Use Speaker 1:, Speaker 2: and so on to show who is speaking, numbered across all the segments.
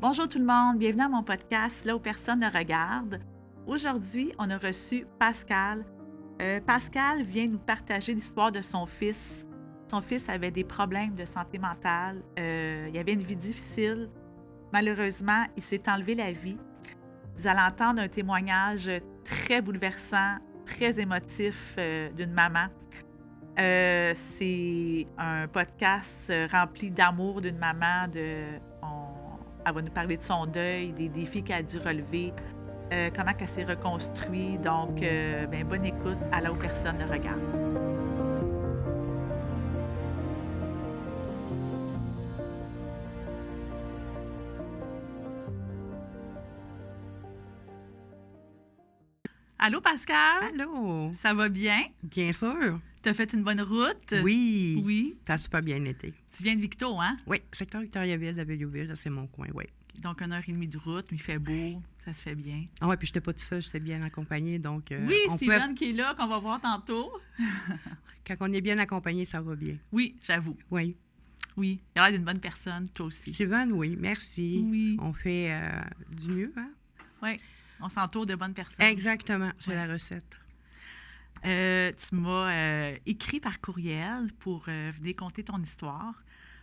Speaker 1: Bonjour tout le monde, bienvenue à mon podcast Là où personne ne regarde. Aujourd'hui, on a reçu Pascal. Pascal vient nous partager l'histoire de son fils. Son fils avait des problèmes de santé mentale. Il avait une vie difficile. Malheureusement, il s'est enlevé la vie. Vous allez entendre un témoignage très bouleversant, très émotif d'une maman. C'est un podcast rempli d'amour d'une maman. Elle va nous parler de son deuil, des défis qu'elle a dû relever, comment elle s'est reconstruite. Donc, bonne écoute à là où personne ne regarde. Allô, Pascal?
Speaker 2: Allô?
Speaker 1: Ça va bien?
Speaker 2: Bien sûr.
Speaker 1: T'as fait une bonne route?
Speaker 2: Oui.
Speaker 1: Oui.
Speaker 2: Ça a super bien été.
Speaker 1: Tu viens de Victo, hein?
Speaker 2: Oui, secteur Victoriaville, de Belleville, ça, c'est mon coin, oui.
Speaker 1: Donc, 1 heure et demie de route, mais il fait beau, ça se fait bien.
Speaker 2: Ah ouais, puis je n'étais pas tout seul, j'étais bien accompagnée, donc...
Speaker 1: Oui,
Speaker 2: on
Speaker 1: Steven
Speaker 2: peut...
Speaker 1: qui est là, qu'on va voir tantôt.
Speaker 2: Quand on est bien accompagné, ça va bien.
Speaker 1: Oui, j'avoue.
Speaker 2: Oui.
Speaker 1: Oui, il a l'air d'une bonne personne, toi aussi.
Speaker 2: Steven, oui, merci.
Speaker 1: Oui.
Speaker 2: On fait du mieux, hein?
Speaker 1: Oui, on s'entoure de bonnes personnes.
Speaker 2: Exactement, c'est
Speaker 1: Ouais.
Speaker 2: la recette.
Speaker 1: Tu m'as écrit par courriel pour venir conter ton histoire.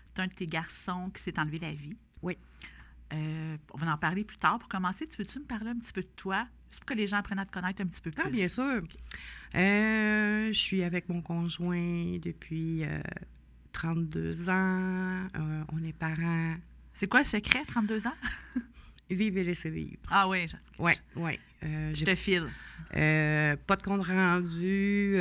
Speaker 1: C'est un de tes garçons qui s'est enlevé la vie.
Speaker 2: Oui.
Speaker 1: On va en parler plus tard. Pour commencer, veux-tu me parler un petit peu de toi? Juste pour que les gens apprennent à te connaître un petit peu plus.
Speaker 2: Ah, bien sûr. Je suis avec mon conjoint depuis 32 ans. On est parents.
Speaker 1: C'est quoi le secret, 32 ans?
Speaker 2: Vive et laissez vivre.
Speaker 1: Ah oui,
Speaker 2: Oui, oui.
Speaker 1: je te file.
Speaker 2: Pas de compte rendu,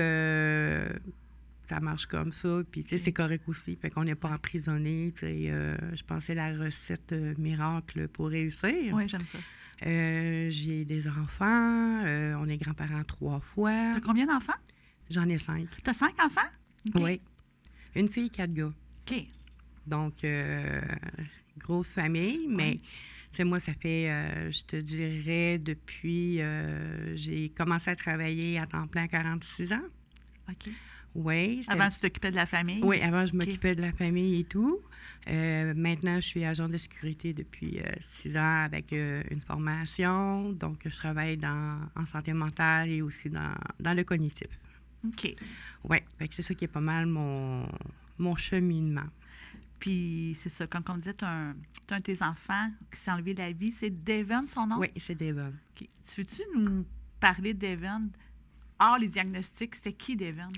Speaker 2: ça marche comme ça. Puis, tu sais, c'est correct aussi. Fait qu'on n'est pas emprisonné. Tu sais, je pensais la recette miracle pour réussir.
Speaker 1: Oui, j'aime ça.
Speaker 2: J'ai des enfants. On est grands-parents 3 fois.
Speaker 1: T'as combien d'enfants?
Speaker 2: J'en ai 5.
Speaker 1: T'as 5 enfants? OK.
Speaker 2: Oui. Une fille, 4 gars.
Speaker 1: OK.
Speaker 2: Donc, grosse famille, mais...
Speaker 1: Oui.
Speaker 2: Tu sais, moi, ça fait, je te dirais, depuis... j'ai commencé à travailler à temps plein à 46 ans.
Speaker 1: OK.
Speaker 2: Oui.
Speaker 1: Avant, tu t'occupais de la famille?
Speaker 2: Oui, avant, je m'occupais de la famille et tout. Maintenant, je suis agent de sécurité depuis 6 ans avec une formation. Donc, je travaille en santé mentale et aussi dans le cognitif.
Speaker 1: OK.
Speaker 2: Oui, c'est ça qui est pas mal mon cheminement.
Speaker 1: Puis, c'est ça, comme on disait, t'as un de tes enfants qui s'est enlevé la vie. C'est Devon, son nom?
Speaker 2: Oui, c'est Devon.
Speaker 1: OK. Tu veux-tu nous parler de Devon? Hors les diagnostics, c'était qui, Devon?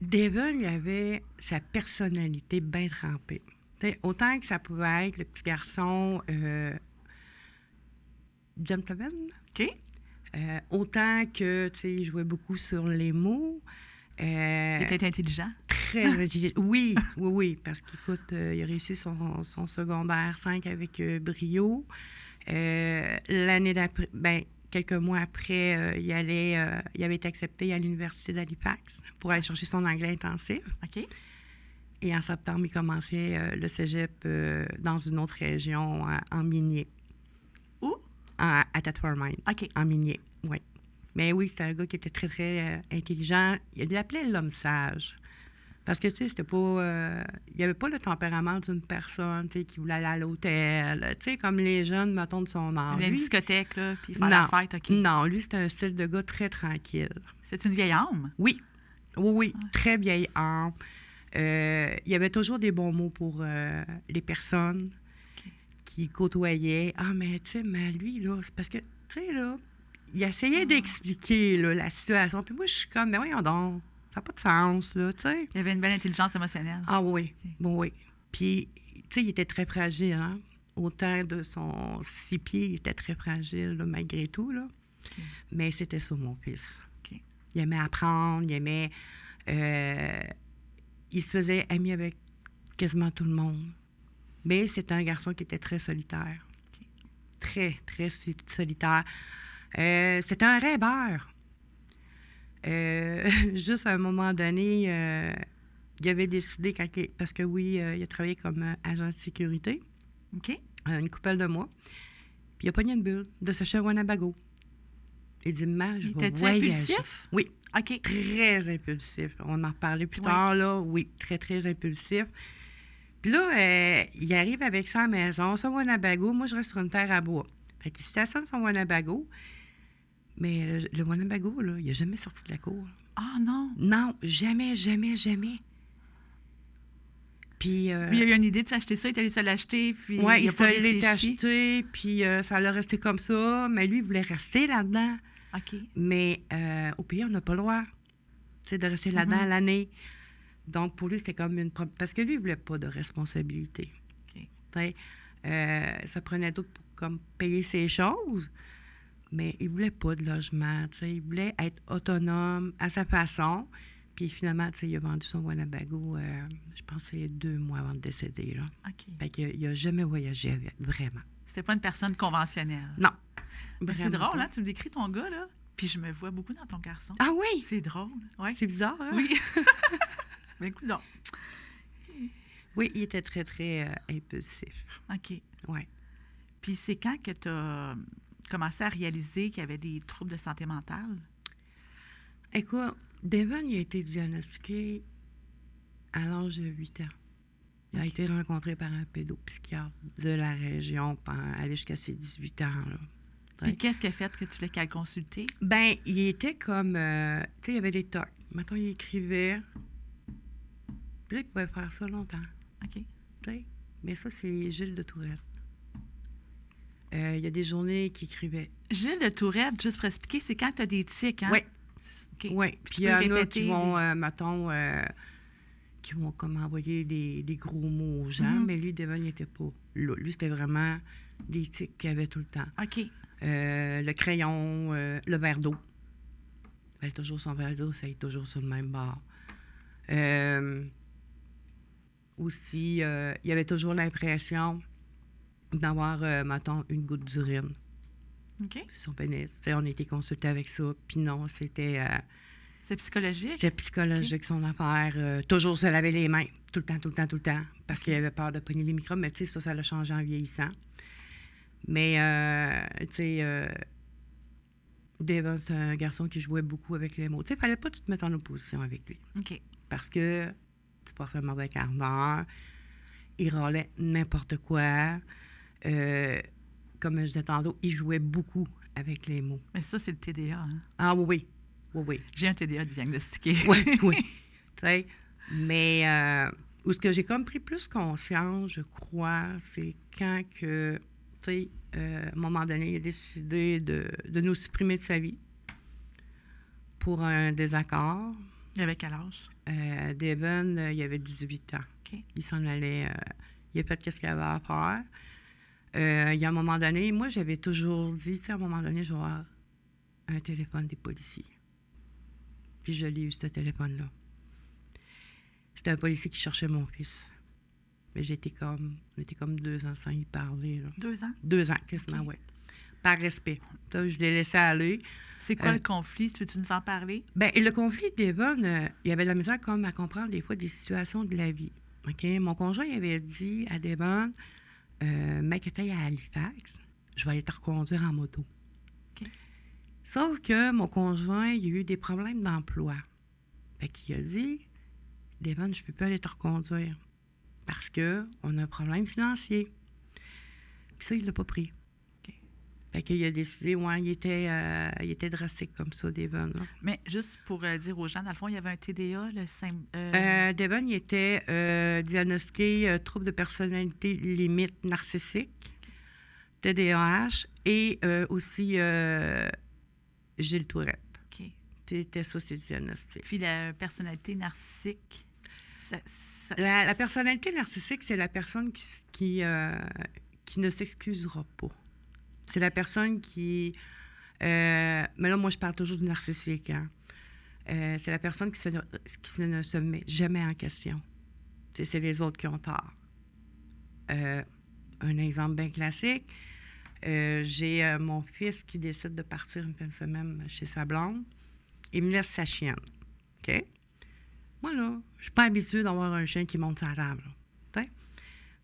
Speaker 2: Devon, il avait sa personnalité bien trempée. T'sais, autant que ça pouvait être le petit garçon gentleman,
Speaker 1: OK.
Speaker 2: autant que, tu sais, il jouait beaucoup sur les mots.
Speaker 1: Il était intelligent?
Speaker 2: Très intelligent. Oui, parce qu'écoute, il a réussi son secondaire 5 avec brio. L'année d'après, quelques mois après, il avait été accepté à l'Université d'Halifax pour aller chercher son anglais intensif.
Speaker 1: OK.
Speaker 2: Et en septembre, il commençait le cégep dans une autre région, en minier.
Speaker 1: Où?
Speaker 2: À Tatformine.
Speaker 1: OK.
Speaker 2: En minier, oui. Mais oui, c'était un gars qui était très, très intelligent. Il l'appelait l'homme sage. Parce que, tu sais, c'était pas... il n'y avait pas le tempérament d'une personne, tu sais, qui voulait aller à l'hôtel. Tu sais, comme les jeunes, mettons, de son âge.
Speaker 1: La discothèque, là, puis faire la fête, OK.
Speaker 2: Non, lui, c'était un style de gars très tranquille.
Speaker 1: C'est une vieille âme?
Speaker 2: Oui. Oui, très vieille âme. Il y avait toujours des bons mots pour les personnes qui côtoyaient. Ah, mais tu sais, mais lui, là, c'est parce que, tu sais, là, il essayait d'expliquer là, la situation. Puis moi, je suis comme, mais voyons donc, ça n'a pas de sens, là, tu sais.
Speaker 1: Il avait une belle intelligence émotionnelle.
Speaker 2: Ah oui, bon, oui. Puis, tu sais, il était très fragile, hein. Autant de son 6 pieds, il était très fragile, là, malgré tout, là.
Speaker 1: OK.
Speaker 2: Mais c'était ça, mon fils.
Speaker 1: OK.
Speaker 2: Il aimait apprendre, il aimait... il se faisait ami avec quasiment tout le monde. Mais c'était un garçon qui était très solitaire.
Speaker 1: OK.
Speaker 2: Très, très solitaire. C'était un rêveur. Juste à un moment donné, il avait décidé, parce que oui, il a travaillé comme agent de sécurité,
Speaker 1: OK.
Speaker 2: une couple de mois, puis il a pogné une bulle de se chez Winnebago. Il dit, je vais
Speaker 1: Était-tu
Speaker 2: voyager.
Speaker 1: impulsif?
Speaker 2: Oui,
Speaker 1: OK.
Speaker 2: très impulsif. On en reparlait plus tard, là. Oui, très, très impulsif. Puis là, il arrive avec ça à la maison, son Winnebago. Moi, je reste sur une terre à bois. Fait qu'il stationne son Winnebago. Mais le Winnebago, là, il n'a jamais sorti de la cour.
Speaker 1: Ah non!
Speaker 2: Non, jamais, jamais, jamais. Puis...
Speaker 1: Lui, il a eu une idée de s'acheter ça, il est allé se l'acheter, puis
Speaker 2: oui,
Speaker 1: il a pas
Speaker 2: il l'est
Speaker 1: réfléchi.
Speaker 2: acheté, puis ça allait rester comme ça. Mais lui, il voulait rester là-dedans.
Speaker 1: OK.
Speaker 2: Mais au pays, on n'a pas le droit de rester là-dedans
Speaker 1: Mhm.
Speaker 2: l'année. Donc, pour lui, c'était comme une... Parce que lui, il ne voulait pas de responsabilité.
Speaker 1: OK.
Speaker 2: Ça prenait d'autres pour comme, payer ses choses, mais il ne voulait pas de logement. Il voulait être autonome à sa façon. Puis finalement, il a vendu son Winnebago, je pense que c'est 2 mois avant de décéder. Là.
Speaker 1: OK.
Speaker 2: Fait qu'il n'a jamais voyagé avec, vraiment.
Speaker 1: C'était pas une personne conventionnelle.
Speaker 2: Non.
Speaker 1: Mais c'est
Speaker 2: Vraiment
Speaker 1: drôle,
Speaker 2: pas.
Speaker 1: hein? Tu me décris ton gars, là, puis je me vois beaucoup dans ton garçon.
Speaker 2: Ah oui!
Speaker 1: C'est drôle. Ouais.
Speaker 2: C'est bizarre, hein?
Speaker 1: Oui. Mais écoute donc.
Speaker 2: Oui, il était très, très impulsif.
Speaker 1: OK.
Speaker 2: Oui.
Speaker 1: Puis c'est quand que tu as commencé à réaliser qu'il y avait des troubles de santé mentale?
Speaker 2: Écoute, Devon, il a été diagnostiqué à l'âge de 8 ans. Il a
Speaker 1: OK.
Speaker 2: été rencontré par un pédopsychiatre de la région pendant aller jusqu'à ses 18 ans. Là.
Speaker 1: Puis qu'est-ce qui a fait que tu l'as qu'à le consulter?
Speaker 2: Ben, il était comme... tu sais, il y avait des tocs. Mettons, il écrivait. Puis là, il pouvait faire ça longtemps.
Speaker 1: OK.
Speaker 2: Tu sais. Mais ça, c'est Gilles de Tourette. Il y a des journées qu'il écrivait.
Speaker 1: Gilles de Tourette, juste pour expliquer, c'est quand tu as des tics, hein?
Speaker 2: Oui.
Speaker 1: OK.
Speaker 2: Oui. Puis il y
Speaker 1: peux
Speaker 2: en a
Speaker 1: répéter
Speaker 2: qui vont, mettons... qui vont comme envoyer des gros mots aux gens,
Speaker 1: Mhm.
Speaker 2: mais lui, Devon, il n'était pas là. Lui, c'était vraiment des tics qu'il avait tout le temps.
Speaker 1: OK.
Speaker 2: Le crayon, le verre d'eau. Il avait toujours son verre d'eau, ça est toujours sur le même bord. Aussi, il avait toujours l'impression d'avoir, mettons, une goutte d'urine
Speaker 1: OK.
Speaker 2: sur son pénis. T'sais, on a été consulté avec ça, puis non, c'était...
Speaker 1: C'est psychologique?
Speaker 2: C'était psychologique, son affaire. Toujours se laver les mains, tout le temps, tout le temps, tout le temps, parce qu'il avait peur de pogner les microbes, mais tu sais, ça l'a changé en vieillissant. Mais, tu sais, Devon, c'est un garçon qui jouait beaucoup avec les mots. Tu sais, il fallait pas que tu te mettes en opposition avec lui,
Speaker 1: OK.
Speaker 2: parce que tu passais un mauvais quart d'heure, il râlait n'importe quoi. Comme je disais tantôt, il jouait beaucoup avec les mots.
Speaker 1: Mais ça, c'est le TDA, hein?
Speaker 2: Ah oui, oui, oui.
Speaker 1: J'ai un TDA diagnostiqué.
Speaker 2: Oui, oui. Tu sais, mais où ce que j'ai comme pris plus conscience, je crois, c'est quand que, tu sais, à un moment donné, il a décidé de nous supprimer de sa vie pour un désaccord.
Speaker 1: Il avait quel âge?
Speaker 2: Devon, il avait 18 ans.
Speaker 1: OK.
Speaker 2: Il s'en allait, il a fait ce qu'il avait à faire. Il y a un moment donné, moi, j'avais toujours dit, tu sais, à un moment donné, je vais avoir un téléphone des policiers. Puis je l'ai eu, ce téléphone-là. C'était un policier qui cherchait mon fils. Mais on était comme 2 ans sans y parler. Là.
Speaker 1: 2 ans?
Speaker 2: 2 ans, quasiment,
Speaker 1: OK.
Speaker 2: oui. Par respect. Là, je l'ai laissé aller.
Speaker 1: C'est quoi le conflit? Tu veux-tu nous en parler?
Speaker 2: Bien, le conflit de Devon, il avait de la misère comme à comprendre des fois des situations de la vie. OK? Mon conjoint il avait dit à Devon, mec, que tu ailles à Halifax, je vais aller te reconduire en moto.
Speaker 1: OK.
Speaker 2: Sauf que mon conjoint, il a eu des problèmes d'emploi. Fait qu'il a dit, Devon, je ne peux pas aller te reconduire parce qu'on a un problème financier. Puis ça, il ne l'a pas pris.
Speaker 1: OK.
Speaker 2: Fait qu'il a décidé, ouais, il était drastique comme ça, Devon. Là.
Speaker 1: Mais juste pour dire aux gens, dans le fond, il y avait un TDA,
Speaker 2: Devon, il était diagnostiqué trouble de personnalité limite narcissique, TDAH et aussi Gilles Tourette.
Speaker 1: OK.
Speaker 2: C'était ça, c'est diagnostic.
Speaker 1: Puis la personnalité narcissique,
Speaker 2: La personnalité narcissique, c'est la personne qui ne s'excusera pas. C'est la personne qui... mais là, moi, je parle toujours du narcissique. Hein. C'est la personne qui ne se met jamais en question. T'sais, c'est les autres qui ont tort. Un exemple bien classique, j'ai mon fils qui décide de partir une fin de semaine chez sa blonde. Il me laisse sa chienne. OK? Moi, là, je suis pas habituée d'avoir un chien qui monte sur la table.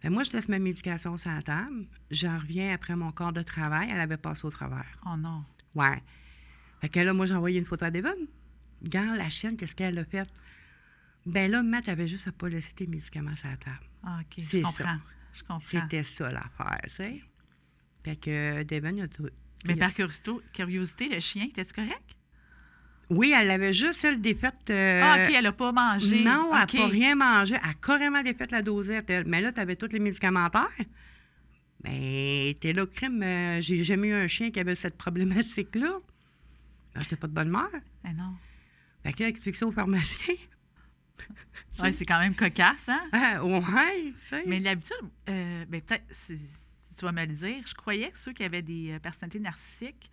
Speaker 2: Moi, je laisse ma médication sur la table. J'en reviens après mon corps de travail. Elle avait passé au travers.
Speaker 1: Oh non.
Speaker 2: Ouais. Fait que là, moi, j'ai envoyé une photo à Devon. Regarde la chienne, qu'est-ce qu'elle a fait? Ben là, Matt avait juste à pas laisser tes médicaments sur la table.
Speaker 1: Ah, OK, je
Speaker 2: C'est
Speaker 1: comprends.
Speaker 2: ça.
Speaker 1: Je comprends.
Speaker 2: C'était ça l'affaire, tu sais. Fait que Devon,
Speaker 1: Mais par curiosité, le chien, était-tu correct?
Speaker 2: Oui, elle avait juste, elle, défaite...
Speaker 1: Ah, OK, elle n'a pas mangé.
Speaker 2: Non, elle n'a
Speaker 1: OK.
Speaker 2: pas rien mangé. Elle a carrément défaite la dosette, elle. Mais là, tu avais tous les médicamentaires. Ben, t'es là, crime. J'ai jamais eu un chien qui avait cette problématique-là. J'étais pas de bonne mère.
Speaker 1: Ben non.
Speaker 2: Fait que là, explique ça au pharmacien.
Speaker 1: Oui, c'est quand même cocasse, hein?
Speaker 2: Ah, ouais, tu sais.
Speaker 1: Mais l'habitude, ben peut-être, si tu vas me le dire, je croyais que ceux qui avaient des personnalités narcissiques,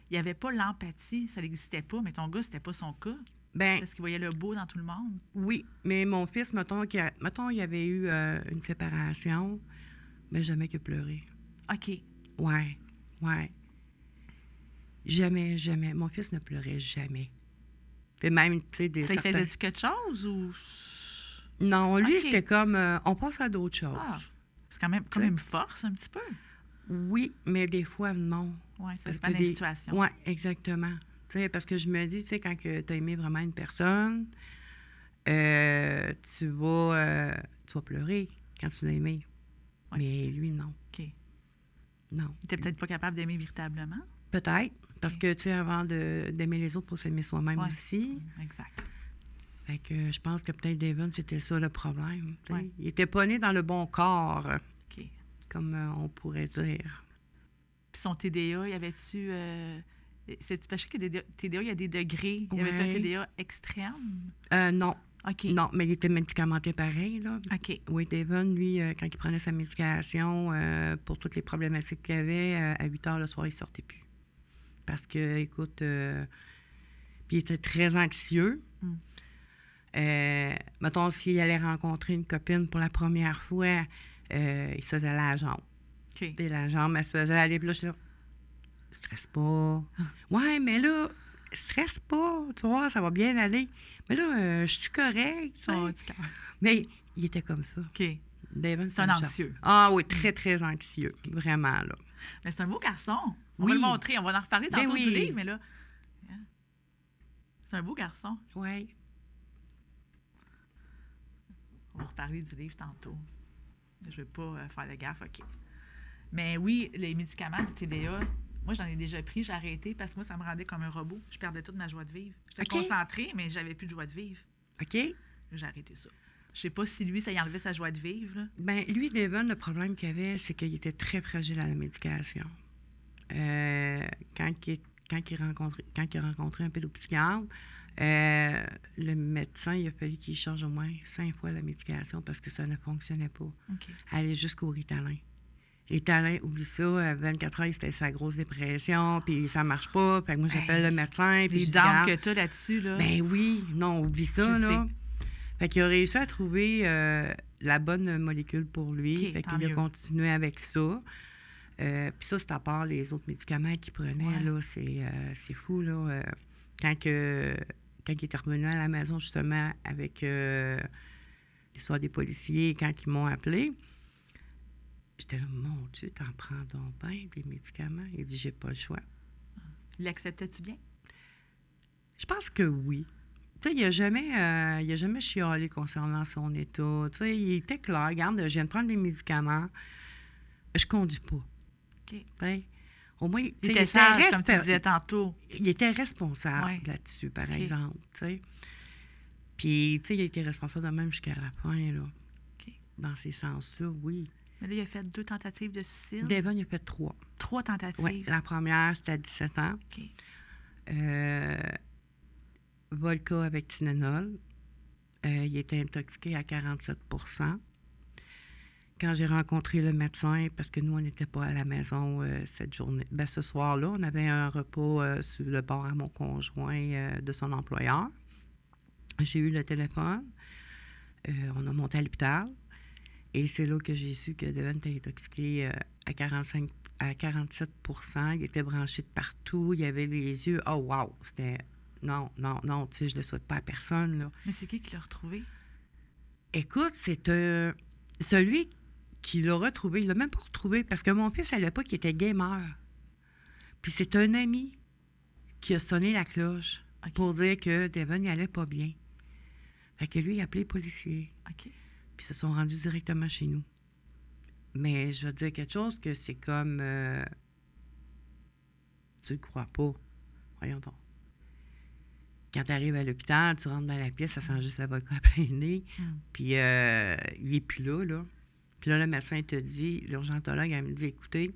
Speaker 1: il n'y avait pas l'empathie, ça n'existait pas, mais ton gars, c'était pas son cas.
Speaker 2: Ben,
Speaker 1: Parce qu'il voyait le beau dans tout le monde.
Speaker 2: oui, mais mon fils, mettons, il y avait eu une séparation, mais jamais qu'il a pleuré.
Speaker 1: OK.
Speaker 2: Ouais, ouais. Jamais, jamais. Mon fils ne pleurait jamais. Fait même, tu sais, des
Speaker 1: Ça, il
Speaker 2: certains...
Speaker 1: faisait-tu quelque chose ou...
Speaker 2: Non, lui,
Speaker 1: OK.
Speaker 2: c'était comme, on passe à d'autres choses.
Speaker 1: Ah, c'est quand même comme une force, un petit peu.
Speaker 2: Oui, mais des fois, non.
Speaker 1: Oui, ça
Speaker 2: Parce
Speaker 1: dépend
Speaker 2: que
Speaker 1: des situations.
Speaker 2: Oui, exactement. Tu sais, parce que je me dis, tu sais, quand tu as aimé vraiment une personne, tu vas pleurer quand tu l'as aimé.
Speaker 1: Ouais.
Speaker 2: Mais lui, non.
Speaker 1: OK.
Speaker 2: Non.
Speaker 1: Il était peut-être pas capable d'aimer véritablement.
Speaker 2: Peut-être, parce
Speaker 1: OK.
Speaker 2: que, tu sais, avant d'aimer les autres, il faut s'aimer soi-même
Speaker 1: Ouais.
Speaker 2: aussi.
Speaker 1: Exact.
Speaker 2: Fait que je pense que peut-être Devon, c'était ça le problème. Tu sais.
Speaker 1: Ouais.
Speaker 2: Il était pas né dans le bon corps,
Speaker 1: OK.
Speaker 2: comme on pourrait dire.
Speaker 1: Puis son TDA, y avait-tu... c'est-tu parce que TDA, il y a des degrés. Y avait-tu un
Speaker 2: Ouais.
Speaker 1: TDA extrême?
Speaker 2: Non.
Speaker 1: OK.
Speaker 2: Non, mais il était médicamenté pareil, là.
Speaker 1: OK.
Speaker 2: Oui, Devon, lui, quand il prenait sa médication pour toutes les problématiques qu'il avait, à 8 heures le soir, il sortait plus. Parce que, écoute, puis il était très anxieux.
Speaker 1: Mm.
Speaker 2: Mettons, s'il allait rencontrer une copine pour la première fois, il se faisait la jambe.
Speaker 1: OK.
Speaker 2: Et la jambe, elle se faisait aller, puis là, je suis là, stresse pas. Ouais, mais là, stresse pas, tu vois, ça va bien aller. Mais là, je suis correct, tu sais.
Speaker 1: Oh, du cœur.
Speaker 2: Mais il était comme ça.
Speaker 1: OK.
Speaker 2: Devon,
Speaker 1: C'est un
Speaker 2: une jambe.
Speaker 1: anxieux.
Speaker 2: Ah oui, très, très anxieux. Vraiment, là.
Speaker 1: Mais c'est un beau garçon. On
Speaker 2: Oui.
Speaker 1: va le montrer. On va en reparler
Speaker 2: Ben
Speaker 1: tantôt
Speaker 2: oui.
Speaker 1: du livre, mais là... hein, c'est un beau garçon.
Speaker 2: Oui.
Speaker 1: On va reparler du livre tantôt. Je ne veux pas faire de gaffe, OK. Mais oui, les médicaments du TDA, moi, j'en ai déjà pris, j'ai arrêté parce que moi, ça me rendait comme un robot. Je perdais toute ma joie de vivre. J'étais
Speaker 2: OK.
Speaker 1: concentrée, mais j'avais plus de joie de vivre.
Speaker 2: OK?
Speaker 1: J'ai arrêté ça. Je sais pas si lui, ça y enlevait sa joie de vivre. Là.
Speaker 2: Ben lui, Devon, le problème qu'il avait, c'est qu'il était très fragile à la médication. Quand il a rencontré un pédopsychiatre, le médecin, il a fallu qu'il change au moins 5 fois la médication parce que ça ne fonctionnait pas.
Speaker 1: OK.
Speaker 2: Aller jusqu'au Ritalin. Ritalin, oublie ça, 24 heures, c'était sa grosse dépression, puis ça marche pas. Fait que moi, j'appelle le médecin, puis je
Speaker 1: Les
Speaker 2: dis,
Speaker 1: dents
Speaker 2: Regarde,
Speaker 1: que tu as là-dessus, là.
Speaker 2: ben oui, non, oublie ça,
Speaker 1: Je
Speaker 2: là. Fait qu'il a réussi à trouver la bonne molécule pour lui.
Speaker 1: OK,
Speaker 2: Fait
Speaker 1: tant
Speaker 2: qu'il a
Speaker 1: mieux.
Speaker 2: continué avec ça. Puis ça, c'est à part les autres médicaments qu'il prenait,
Speaker 1: Ouais.
Speaker 2: là, c'est fou, là. Quand il était revenu à la maison, justement, avec l'histoire des policiers, quand ils m'ont appelé, j'étais là, mon Dieu, t'en prends donc bien des médicaments? Il dit, j'ai pas le choix.
Speaker 1: L'acceptais-tu bien?
Speaker 2: Je pense que oui. Tu sais, il n'a jamais chialé concernant son état. Tu sais, il était clair. Regarde, je viens de prendre des médicaments. Je conduis pas.
Speaker 1: OK.
Speaker 2: Tu sais, au moins, tu sais,
Speaker 1: Il était sage, comme tu disais tantôt.
Speaker 2: Il était responsable
Speaker 1: Ouais.
Speaker 2: là-dessus, par
Speaker 1: OK.
Speaker 2: exemple. Tu sais. Puis, tu sais, il était responsable de même jusqu'à la fin, là.
Speaker 1: OK.
Speaker 2: Dans ces sens-là, oui.
Speaker 1: Mais là, il a fait 2 tentatives de suicide.
Speaker 2: Devon, il a fait 3.
Speaker 1: 3 tentatives.
Speaker 2: Oui, la première, c'était à 17 ans.
Speaker 1: OK.
Speaker 2: Vodka avec Tylenol. Il était intoxiqué à 47 %. Quand j'ai rencontré le médecin, parce que nous, on n'était pas à la maison cette journée, ben, ce soir-là, on avait un repas sur le bord à mon conjoint de son employeur. J'ai eu le téléphone. On a monté à l'hôpital. Et c'est là que j'ai su que Devon était intoxiqué à 47 %. Il était branché de partout. Il avait les yeux. Oh, wow! C'était... Non, tu sais, je le souhaite pas à personne, là.
Speaker 1: Mais c'est qui l'a retrouvé?
Speaker 2: Écoute, c'est celui qui l'a retrouvé. Il l'a même pas retrouvé parce que mon fils, à l'époque, il était gamer. Puis c'est un ami qui a sonné la cloche
Speaker 1: OK.
Speaker 2: pour dire que Devon, il allait pas bien. Fait que lui, il a appelé les policiers.
Speaker 1: OK.
Speaker 2: puis se sont rendus directement chez nous. Mais je vais te dire quelque chose que c'est comme... tu le crois pas. Voyons donc. Quand tu arrives à l'hôpital, tu rentres dans la pièce, ça sent juste l'avocat à plein nez. Puis il est plus là. Puis là, le médecin te dit, l'urgentologue, elle me dit, écoutez,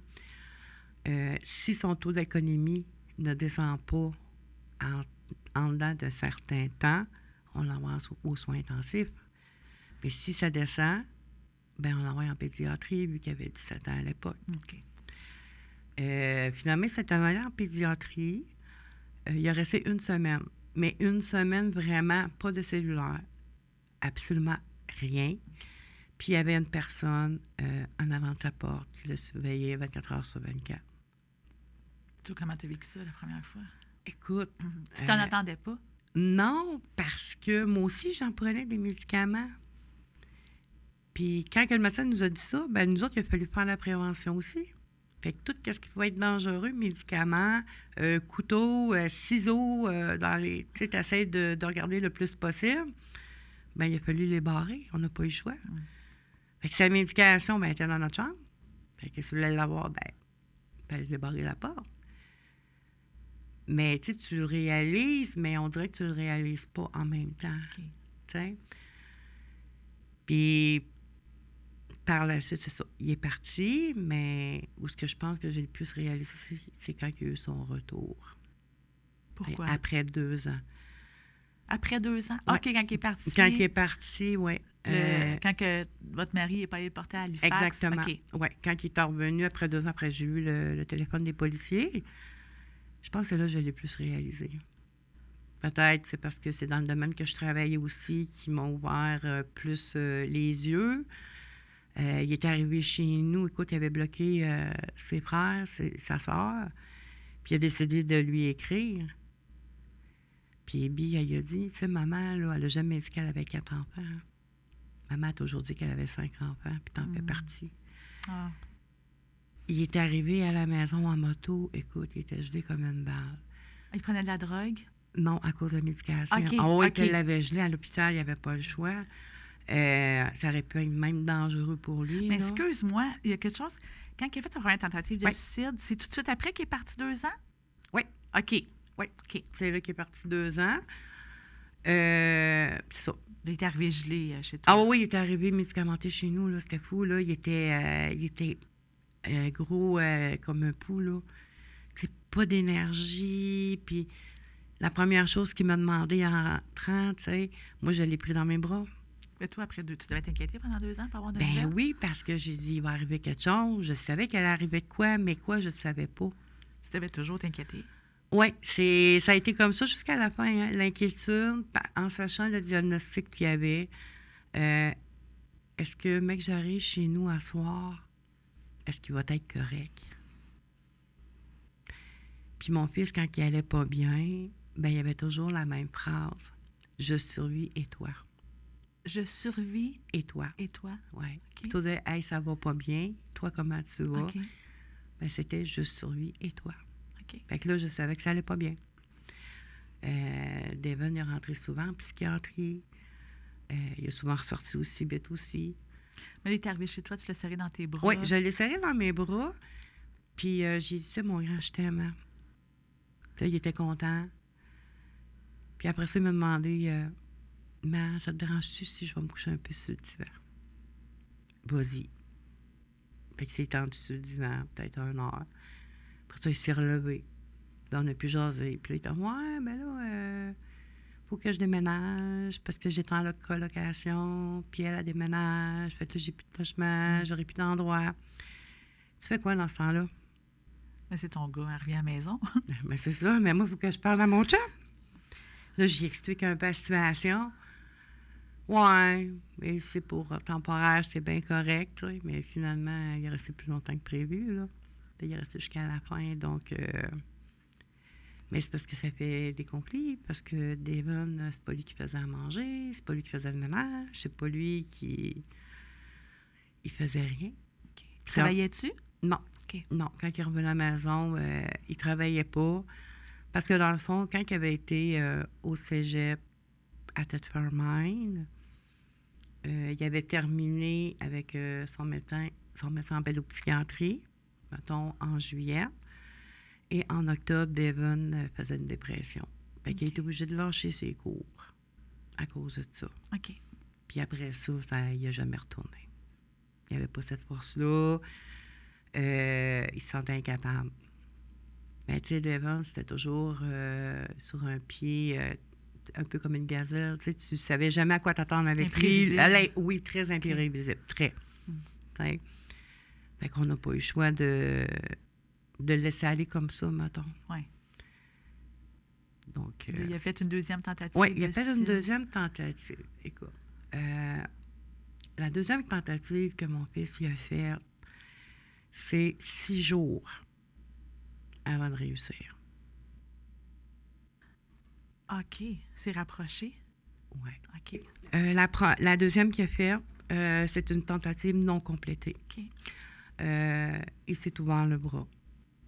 Speaker 2: si son taux d'alcoolémie ne descend pas en dedans de certains temps, on l'envoie aux soins intensifs. Mais si ça descend, ben on l'envoie en pédiatrie, vu qu'il avait 17 ans à l'époque.
Speaker 1: OK.
Speaker 2: Finalement, cette année en pédiatrie, il a resté 1 semaine. Mais 1 semaine, vraiment, pas de cellulaire. Absolument rien. Puis il y avait une personne en avant de la porte qui le surveillait 24 heures sur 24.
Speaker 1: Toi, comment tu as vécu ça la première fois?
Speaker 2: Écoute...
Speaker 1: Tu t'en attendais pas?
Speaker 2: Non, parce que moi aussi, j'en prenais des médicaments. Puis quand le médecin nous a dit ça, ben nous autres, il a fallu faire la prévention aussi. Fait que tout ce qui pouvait être dangereux, médicaments, couteaux, ciseaux, dans les... Tu sais, tu essaies de regarder le plus possible. Ben il a fallu les barrer. On n'a pas eu le choix. Fait que sa médication, ben elle était dans notre chambre. Fait que si vous voulez l'avoir, ben il fallait lui barrer la porte. Mais tu le réalises, mais on dirait que tu le réalises pas en même temps.
Speaker 1: OK.
Speaker 2: Tu sais? Puis, par la suite, c'est ça. Il est parti, mais où ce que je pense que j'ai le plus réalisé, c'est quand il a eu son retour.
Speaker 1: Pourquoi?
Speaker 2: Après 2 ans.
Speaker 1: Après 2 ans?
Speaker 2: Ouais.
Speaker 1: OK, quand il est parti.
Speaker 2: Quand il est parti, oui.
Speaker 1: Quand que votre mari n'est pas allé le porter à Halifax?
Speaker 2: Exactement.
Speaker 1: OK.
Speaker 2: Oui, quand il est revenu, après 2 ans, après j'ai eu le téléphone des policiers, je pense que c'est là que je l'ai plus réalisé. Peut-être c'est parce que c'est dans le domaine que je travaillais aussi qui m'ont ouvert plus les yeux. Il est arrivé chez nous, écoute, il avait bloqué ses frères, sa soeur, puis il a décidé de lui écrire. Puis Abby, elle a dit, tu sais, maman, là, elle n'a jamais dit qu'elle avait 4 enfants. Maman a toujours dit qu'elle avait 5 enfants, puis t'en fais partie.
Speaker 1: Ah.
Speaker 2: Il est arrivé à la maison en moto, écoute, il était gelé comme une balle.
Speaker 1: Il prenait de la drogue?
Speaker 2: Non, à cause de la médication.
Speaker 1: OK,
Speaker 2: Oui,
Speaker 1: OK.
Speaker 2: qu'elle l'avait gelé à l'hôpital, il n'y avait pas le choix. Ça aurait pu être même dangereux pour lui.
Speaker 1: Mais
Speaker 2: là.
Speaker 1: excuse-moi, il y a quelque chose. Quand il a fait sa première tentative de
Speaker 2: Oui.
Speaker 1: suicide, c'est tout de suite après qu'il est parti 2 ans?
Speaker 2: Oui.
Speaker 1: OK.
Speaker 2: Oui.
Speaker 1: OK.
Speaker 2: C'est là qu'il est parti 2 ans. C'est ça.
Speaker 1: Il est arrivé gelé chez toi.
Speaker 2: Ah oui, il est arrivé médicamenté chez nous, là. C'était fou, là. Il était gros comme un pou, là. C'est pas d'énergie. Puis la première chose qu'il m'a demandé en rentrant, tu sais, moi, je l'ai pris dans mes bras.
Speaker 1: Mais toi, après tu devais t'inquiéter pendant 2 ans pour avoir de
Speaker 2: Ben
Speaker 1: nouvelles?
Speaker 2: oui, parce que j'ai dit, il va arriver quelque chose. Je savais qu'elle arrivait de quoi, mais quoi, je ne savais pas.
Speaker 1: Tu devais toujours t'inquiéter.
Speaker 2: Oui, ça a été comme ça jusqu'à la fin, hein, l'inquiétude, en sachant le diagnostic qu'il y avait. Est-ce que, mec, j'arrive chez nous à soir, est-ce qu'il va être correct? Puis mon fils, quand il allait pas bien, ben il y avait toujours la même phrase. Je survis et toi?
Speaker 1: Je survis
Speaker 2: Et toi?
Speaker 1: et toi?
Speaker 2: Oui.
Speaker 1: OK.
Speaker 2: Tu disais, hey, ça va pas bien. Toi, comment tu vas?
Speaker 1: OK.
Speaker 2: Ben, c'était je survis et toi?
Speaker 1: OK.
Speaker 2: Fait que là, je savais que ça allait pas bien. Devon est rentré souvent en psychiatrie. Il est souvent ressorti aussi vite aussi.
Speaker 1: Mais là, il est arrivé chez toi, tu l'as serré dans tes bras.
Speaker 2: Oui, je l'ai serré dans mes bras. Puis j'ai dit, mon grand, je t'aime. Puis là, il était content. Puis après ça, il m'a demandé, mais ça te dérange-tu si je vais me coucher un peu sur le divan? Vas-y. Fait que c'est tendu sur le divan, peut-être 1 heure. Après ça, il s'est relevé. Là, on a pu jaser. Puis là, il était, ouais, ben là, faut que je déménage parce que j'étais en colocation. Puis elle déménage. Fait que là, j'ai plus de logement, j'aurai plus d'endroit. Tu fais quoi dans ce temps-là?
Speaker 1: Mais c'est ton gars, elle revient à la maison.
Speaker 2: Ben c'est ça, mais moi, il faut que je parle à mon chum. Là, j'y explique un peu la situation. Ouais, mais c'est pour temporaire, c'est bien correct, tu sais, mais finalement, il est resté plus longtemps que prévu, là. Il est resté jusqu'à la fin, donc... Mais c'est parce que ça fait des conflits, parce que Devon, c'est pas lui qui faisait à manger, c'est pas lui qui faisait le ménage, c'est pas lui qui... Il faisait rien.
Speaker 1: OK. Travaillais-tu?
Speaker 2: Non.
Speaker 1: OK.
Speaker 2: Non, quand il revenait à la maison, il travaillait pas. Parce que dans le fond, quand il avait été au cégep à Thetford Mine, Il avait terminé avec son médecin en pédopsychiatrie, mettons, en juillet. Et en octobre, Devon faisait une dépression. Fait qu'il
Speaker 1: OK.
Speaker 2: était obligé de lâcher ses cours à cause de ça.
Speaker 1: OK.
Speaker 2: Puis après ça, il n'a jamais retourné. Il n'avait pas cette force-là. Il se sentait incapable. Mais tu sais, Devon, c'était toujours sur un pied, un peu comme une gazelle. Tu sais, tu savais jamais à quoi t'attendre avec lui. Oui, très imprévisible. Très. Fait qu'on n'a pas eu le choix de le laisser aller comme ça, mettons.
Speaker 1: Oui.
Speaker 2: Donc,
Speaker 1: il a fait une deuxième tentative.
Speaker 2: Oui, il a fait une deuxième tentative. Écoute, la deuxième tentative que mon fils il a faite, c'est 6 jours avant de réussir.
Speaker 1: OK. C'est rapproché?
Speaker 2: Oui.
Speaker 1: OK.
Speaker 2: La deuxième qu'il a faite, c'est une tentative non complétée.
Speaker 1: OK.
Speaker 2: Il s'est ouvert le bras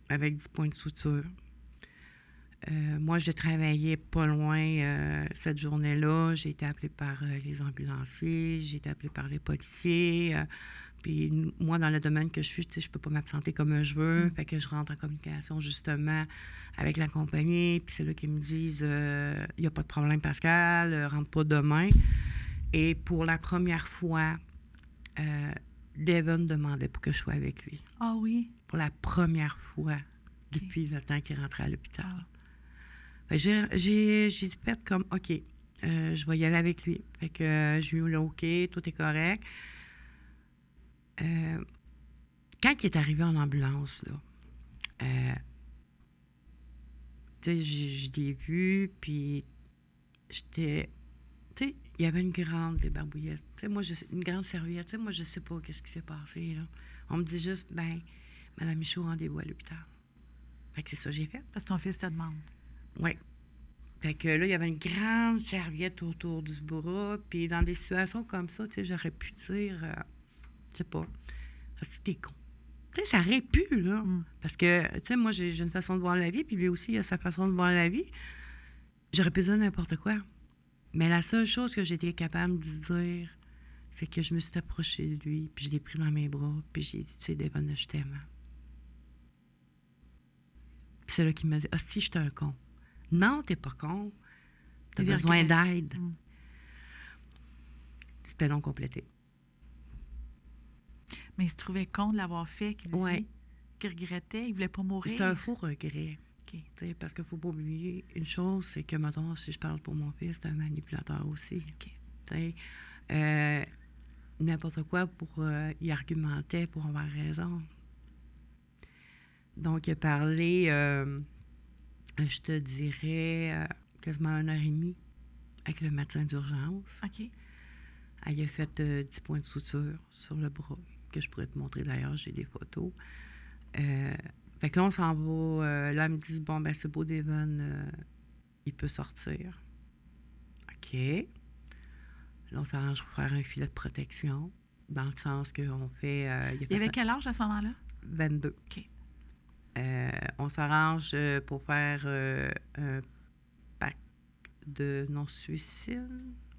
Speaker 2: avec 10 points de suture. Moi, je travaillais pas loin cette journée-là. J'ai été appelée par les ambulanciers, j'ai été appelée par les policiers. Puis moi, dans le domaine que je suis, je peux pas m'absenter comme je veux. Fait que je rentre en communication justement avec la compagnie. Puis c'est là qu'ils me disent il n'y a pas de problème, Pascal, rentre pas demain. Et pour la première fois, Devon demandait pour que je sois avec lui.
Speaker 1: Ah oui?
Speaker 2: Pour la première fois depuis le temps qu'il rentrait à l'hôpital.
Speaker 1: Ah.
Speaker 2: J'ai fait comme, OK, je vais y aller avec lui. Fait que je lui ai dit, OK, tout est correct. Quand il est arrivé en ambulance, là, tu sais, je l'ai vu, puis j'étais... Tu sais, il y avait une grande débarbouillette. Tu sais, moi, une grande serviette. Tu sais, moi, je sais pas qu'est-ce qui s'est passé, là. On me dit juste, Madame Michaud, rendez-vous à l'hôpital. Fait que c'est ça que j'ai fait.
Speaker 1: Parce que ton fils te demande.
Speaker 2: Oui. Fait que là, il y avait une grande serviette autour du bras. Puis dans des situations comme ça, tu sais, j'aurais pu dire, je sais pas, c'était con. Tu sais, ça aurait pu, là. Parce que, tu sais, moi, j'ai une façon de voir la vie, puis lui aussi, il a sa façon de voir la vie. J'aurais pu dire n'importe quoi. Mais la seule chose que j'étais capable de dire, c'est que je me suis approchée de lui, puis je l'ai pris dans mes bras, puis j'ai dit, tu sais, Devon, je t'aime. Puis c'est là qu'il m'a dit, si, je suis un con. Non, t'es pas con. T'as besoin d'aide. C'était non complété.
Speaker 1: Mais il se trouvait con de l'avoir fait, qu'il regrettait, il voulait pas mourir.
Speaker 2: C'est un faux regret.
Speaker 1: Okay.
Speaker 2: Parce qu'il ne faut pas oublier une chose, c'est que, mettons, si je parle pour mon fils, c'est un manipulateur aussi.
Speaker 1: Okay.
Speaker 2: N'importe quoi il argumentait pour avoir raison. Donc, il a parlé, je te dirais, quasiment 1h30 avec le médecin d'urgence.
Speaker 1: OK.
Speaker 2: Il a fait 10 points de suture sur le bras, que je pourrais te montrer d'ailleurs, j'ai des photos. Fait que là, on s'en va. Là, elle me dit, bon, c'est beau, Devon, il peut sortir. OK. Là, on s'arrange pour faire un filet de protection, dans le sens qu'on fait...
Speaker 1: il avait quel âge à ce moment-là?
Speaker 2: 22.
Speaker 1: OK.
Speaker 2: On s'arrange pour faire un pacte de non-suicide.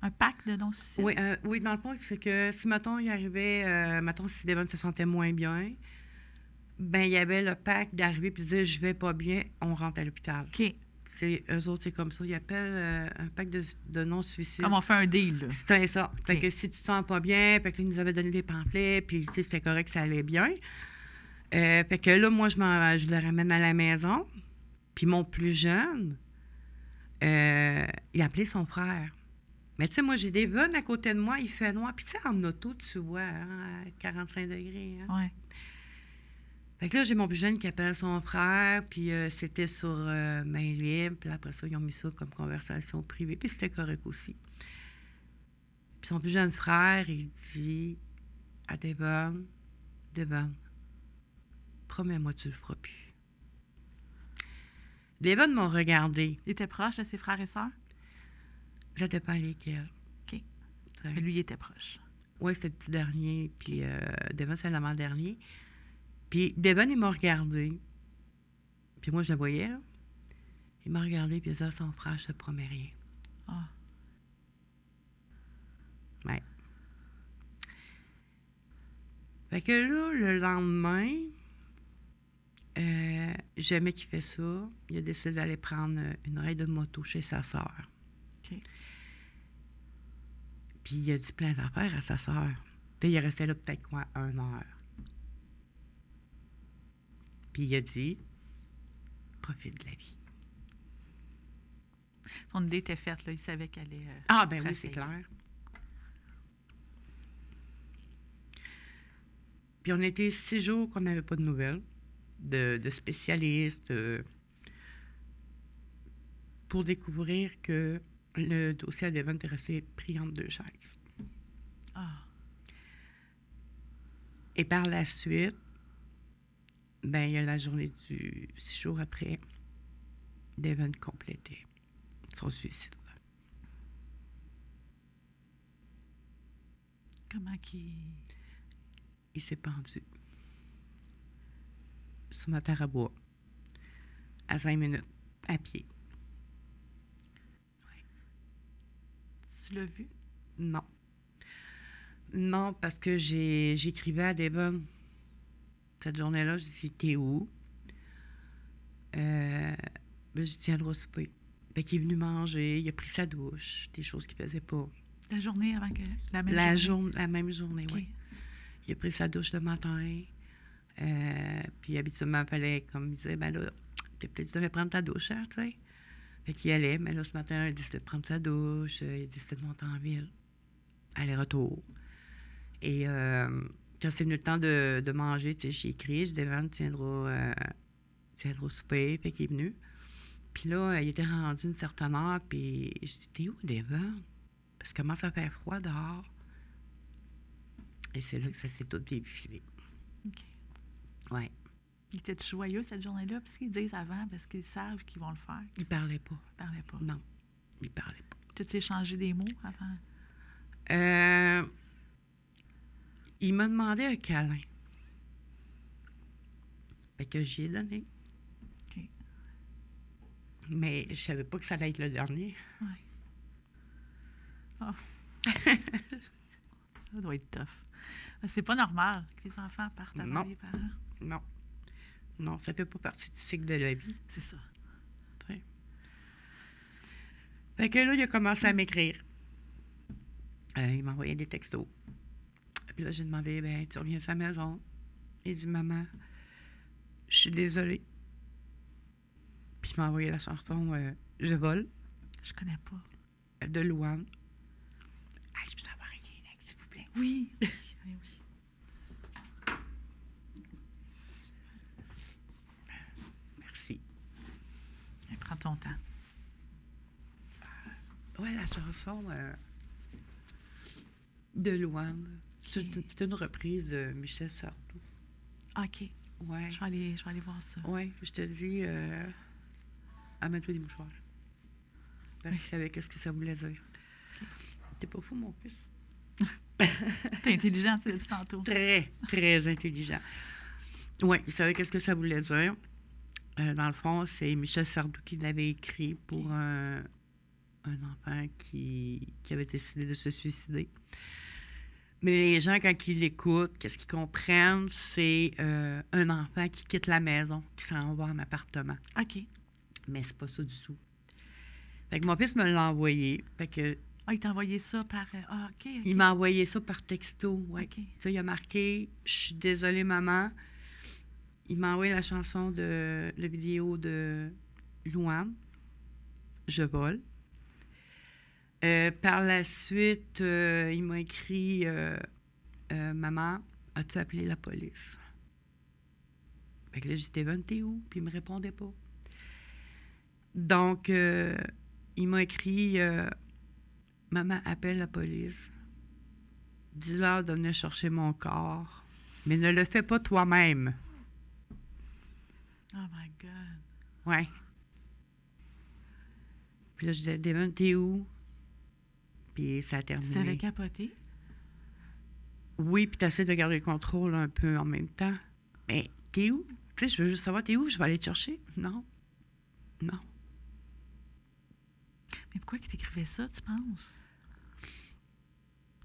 Speaker 1: Un pacte de non-suicide?
Speaker 2: Oui, dans le fond, c'est que si, mettons, il arrivait... mettons, si Devon se sentait moins bien... il y avait le pacte d'arriver puis de dire je vais pas bien, on rentre à l'hôpital.
Speaker 1: OK.
Speaker 2: Eux autres, c'est comme ça. Ils appellent un pacte de non-suicide.
Speaker 1: Comme on fait un deal, là.
Speaker 2: C'est ça.
Speaker 1: Okay.
Speaker 2: Fait que si tu te sens pas bien, fait que là, ils nous avaient donné des pamphlets, puis c'était correct, ça allait bien. Fait que là, moi, je le ramène à la maison. Puis mon plus jeune, il a appelé son frère. Mais tu sais, moi, j'ai des Devon à côté de moi, il fait noir. Puis tu sais, en auto, tu vois, à 45 degrés. Hein?
Speaker 1: Ouais.
Speaker 2: Fait que là, j'ai mon plus jeune qui appelle son frère, puis c'était sur main libre, puis après ça, ils ont mis ça comme conversation privée, puis c'était correct aussi. Puis son plus jeune frère, il dit à Devon, promets-moi que tu le feras plus. Devon m'a regardé.
Speaker 1: Il était proche de ses frères et sœurs?
Speaker 2: Ça dépend lesquels.
Speaker 1: OK. Mais lui, il était proche.
Speaker 2: Oui, c'était le petit dernier, puis Devon, c'est l'avant-dernier. Puis Devon, il m'a regardé. Puis moi, je le voyais, là. Il m'a regardé, puis il a dit à son frère, je te promets rien.
Speaker 1: Ah.
Speaker 2: Ouais. Fait que là, le lendemain, jamais qu'il fait ça, il a décidé d'aller prendre une ride de moto chez sa sœur.
Speaker 1: OK.
Speaker 2: Puis il a dit plein d'affaires à sa sœur. Tu sais, il est resté là peut-être quoi, 1 heure. Puis il a dit, profite de la vie.
Speaker 1: Son idée était faite, là. Il savait qu'elle allait
Speaker 2: Ah, ben
Speaker 1: se
Speaker 2: oui,
Speaker 1: réessayer.
Speaker 2: c'est clair. Puis on a été 6 jours qu'on n'avait pas de nouvelles de spécialistes pour découvrir que le dossier à Devon était resté pris entre 2 chaises.
Speaker 1: Ah,
Speaker 2: Et par la suite, ben il y a la journée du 6 jours après, Devon complétait son suicide.
Speaker 1: comment qu'il...
Speaker 2: Il s'est pendu sur ma terre à bois à 5 minutes à pied.
Speaker 1: Tu l'as vu?
Speaker 2: Non. Non, parce que j'écrivais à Devon cette journée-là. Je dis, t'es où? Ben, je dis, tiendra au souper. Ben, qu'il est venu manger, il a pris sa douche, des choses qu'il faisait pas.
Speaker 1: La journée avant que... La même journée?
Speaker 2: La même journée,
Speaker 1: OK.
Speaker 2: oui. Il a pris sa douche le matin. Puis habituellement, il fallait, comme il disait, ben là, peut-être tu devais prendre ta douche, hein, tu sais. Fait qu'il allait, mais là, ce matin, il a décidé de prendre sa douche, il a décidé de monter en ville. Aller-retour. Et quand c'est venu le temps de manger, tu sais, j'ai écrit, je Devon, tu viendras au souper, fait qu'il est venu. Puis là, il était rendu une certaine heure, puis je dis, t'es où, Devon? Parce qu'il commence à faire froid dehors. Et c'est là que ça s'est tout défilé.
Speaker 1: OK.
Speaker 2: Ouais.
Speaker 1: Il était joyeux cette journée-là, parce qu'ils disent avant, parce qu'ils savent qu'ils vont le faire.
Speaker 2: Il parlait pas.
Speaker 1: Il parlait pas.
Speaker 2: Non, il parlait pas.
Speaker 1: Tu t'es échangé des mots avant?
Speaker 2: Il m'a demandé un câlin. Fait que j'y ai donné.
Speaker 1: OK.
Speaker 2: Mais je savais pas que ça allait être le dernier.
Speaker 1: Oui. Oh. Ça doit être tough. C'est pas normal que les enfants partent avant
Speaker 2: Non.
Speaker 1: les parents.
Speaker 2: Non. Non, ça fait pas partie du cycle de la vie.
Speaker 1: C'est ça.
Speaker 2: Ouais. Fait que là, il a commencé à m'écrire. Il m'a envoyé des textos. Puis là, j'ai demandé, ben, tu reviens à la maison? Il dit, maman, je suis désolée. Puis il m'a envoyé la chanson Je vole
Speaker 1: Je connais pas.
Speaker 2: de Louane. Ah, je peux avoir rien, là, s'il vous plaît.
Speaker 1: Oui. Oui, oui.
Speaker 2: Merci.
Speaker 1: Et prends ton temps.
Speaker 2: Ouais, la chanson de Louane. C'est une reprise de Michel Sardou.
Speaker 1: OK.
Speaker 2: Ouais.
Speaker 1: Je vais aller voir ça.
Speaker 2: Ouais, je te dis, amène-toi des mouchoirs. Parce qu'il savait qu'est-ce que ça voulait dire.
Speaker 1: OK.
Speaker 2: T'es pas fou, mon fils?
Speaker 1: T'es intelligent, tu l'as dit tantôt.
Speaker 2: Très, très intelligent. Oui, il savait qu'est-ce que ça voulait dire. Dans le fond, c'est Michel Sardou qui l'avait écrit pour un enfant qui avait décidé de se suicider. Mais les gens, quand ils l'écoutent, qu'est-ce qu'ils comprennent, c'est un enfant qui quitte la maison, qui s'en va en appartement.
Speaker 1: OK.
Speaker 2: Mais c'est pas ça du tout. Fait que mon fils me l'a envoyé. Fait que
Speaker 1: Ah, il t'a envoyé ça par... Ah, OK.
Speaker 2: il m'a envoyé ça par texto. Ouais.
Speaker 1: OK.
Speaker 2: Tu sais, il a marqué « Je suis désolée, maman ». Il m'a envoyé la chanson la vidéo de Louane, « Je vole ». Par la suite, il m'a écrit Maman, as-tu appelé la police? Fait que là, j'ai dit Devon, t'es où? Puis il me répondait pas. Donc, il m'a écrit Maman, appelle la police. Dis-leur de venir chercher mon corps, mais ne le fais pas toi-même.
Speaker 1: Oh my God.
Speaker 2: Ouais. Puis là, je disais Devon, t'es où? Puis ça a terminé.
Speaker 1: Tu t'avais capoté?
Speaker 2: Oui, puis t'essaies de garder le contrôle un peu en même temps. Mais t'es où? Tu sais, je veux juste savoir, t'es où? Je vais aller te chercher. Non. Non.
Speaker 1: Mais pourquoi il t'écrivait ça, tu penses?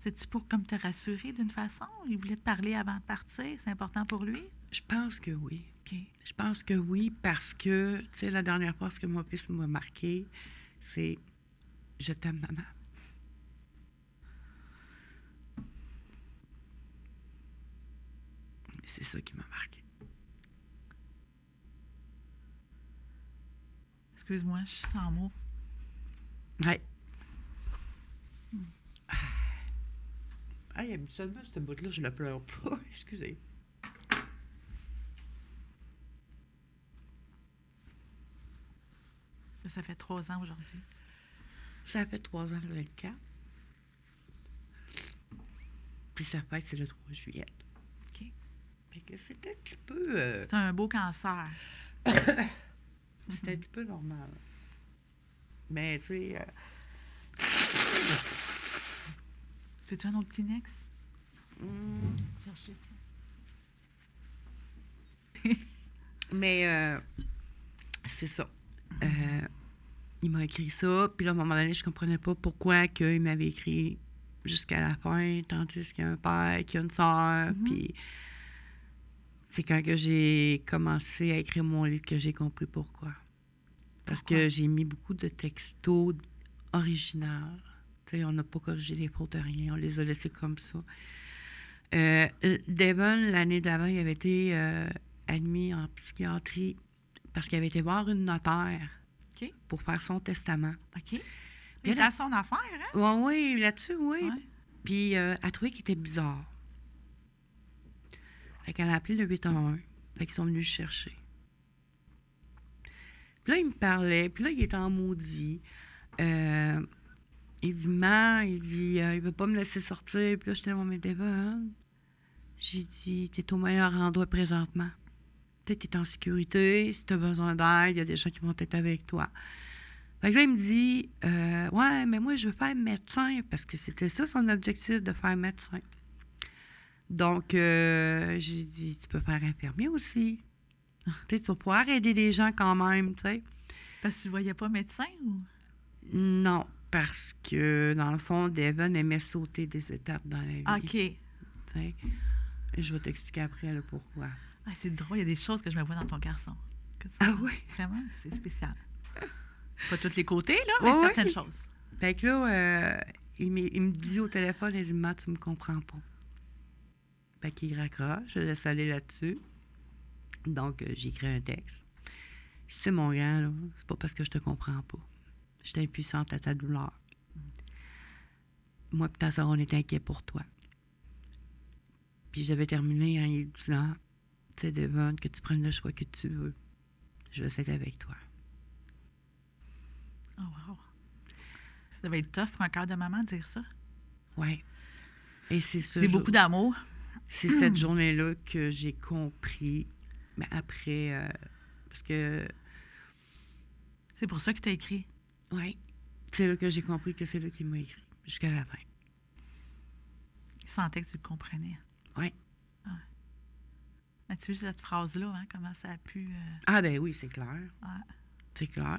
Speaker 1: C'est-tu pour comme te rassurer d'une façon? Il voulait te parler avant de partir? C'est important pour lui?
Speaker 2: Je pense que oui.
Speaker 1: OK.
Speaker 2: Je pense que oui, parce que, tu sais, la dernière fois, ce que mon fils m'a marqué, c'est « Je t'aime, maman ». C'est ça qui m'a marqué.
Speaker 1: Excuse-moi, je suis sans mots.
Speaker 2: Ouais. Hey, habituellement, ce bout-là, je le pleure pas. Excusez.
Speaker 1: Ça fait 3 ans aujourd'hui.
Speaker 2: Ça fait 3 ans le 24. Puis sa fête, c'est le 3 juillet.
Speaker 1: OK.
Speaker 2: Fait que c'est un petit peu...
Speaker 1: C'est un beau cancer.
Speaker 2: c'est un petit peu normal. Mais, tu sais...
Speaker 1: Fais-tu un autre Kleenex? Chercher ça.
Speaker 2: Mais, c'est ça. Il m'a écrit ça, puis là, à un moment donné, je comprenais pas pourquoi il m'avait écrit jusqu'à la fin, tandis qu'il y a un père, qu'il y a une sœur, puis c'est quand que j'ai commencé à écrire mon livre que j'ai compris pourquoi. Parce que j'ai mis beaucoup de textos originaux. Tu sais, on n'a pas corrigé les fautes, rien, on les a laissés comme ça. Devon, l'année d'avant, il avait été admis en psychiatrie parce qu'il avait été voir une notaire pour faire son testament.
Speaker 1: OK. Il était à son affaire, hein?
Speaker 2: Oui, là-dessus, oui.
Speaker 1: Ouais.
Speaker 2: Puis, elle trouvait qu'il était bizarre. Fait qu'elle a appelé le 811. Fait qu'ils sont venus le chercher. Puis là, il me parlait. Puis là, il était en maudit. Il dit, il veut pas me laisser sortir. Puis là, j'étais dans mes Devon. J'ai dit, t'es au meilleur endroit présentement. Tu sais, t'es en sécurité. Si t'as besoin d'aide, il y a des gens qui vont être avec toi. Fait que là, il me dit, ouais, mais moi, je veux faire médecin, parce que c'était ça son objectif, de faire médecin. Donc, j'ai dit, tu peux faire infirmier aussi. Tu vas pouvoir aider les gens quand même, tu sais.
Speaker 1: Parce que tu ne voyais pas médecin ou?
Speaker 2: Non, parce que, dans le fond, Devon aimait sauter des étapes dans la vie.
Speaker 1: OK.
Speaker 2: Tu sais. Je vais t'expliquer après là, pourquoi.
Speaker 1: Ah, c'est drôle, il y a des choses que je me vois dans ton garçon.
Speaker 2: Ah oui?
Speaker 1: Vraiment, c'est spécial. Pas tous les côtés, là, mais certaines choses.
Speaker 2: Fait que là, il me dit au téléphone, il dit, Maman, tu me comprends pas. Fait qu'il raccroche, je laisse aller là-dessus. Donc, j'écris un texte. Je dis, mon gars, là, c'est pas parce que je te comprends pas. Je suis impuissante à ta douleur. Moi et ta soeur, on est inquiets pour toi. Puis j'avais terminé en lui disant, tu sais, Devon, que tu prennes le choix que tu veux. Je vais être avec toi.
Speaker 1: Oh, wow. Ça devait être tough pour un cœur de maman de dire ça.
Speaker 2: Oui. Et c'est ça.
Speaker 1: C'est beaucoup d'amour.
Speaker 2: C'est cette journée-là que j'ai compris. Mais après, parce que...
Speaker 1: C'est pour ça qu'il t'a écrit.
Speaker 2: Oui. C'est là que j'ai compris que c'est là qu'il m'a écrit, jusqu'à la fin.
Speaker 1: Il sentait que tu le comprenais.
Speaker 2: Oui.
Speaker 1: Ah. Mais tu sais, cette phrase-là, hein, comment ça a pu...
Speaker 2: Ah ben oui, c'est clair.
Speaker 1: Ouais.
Speaker 2: C'est clair.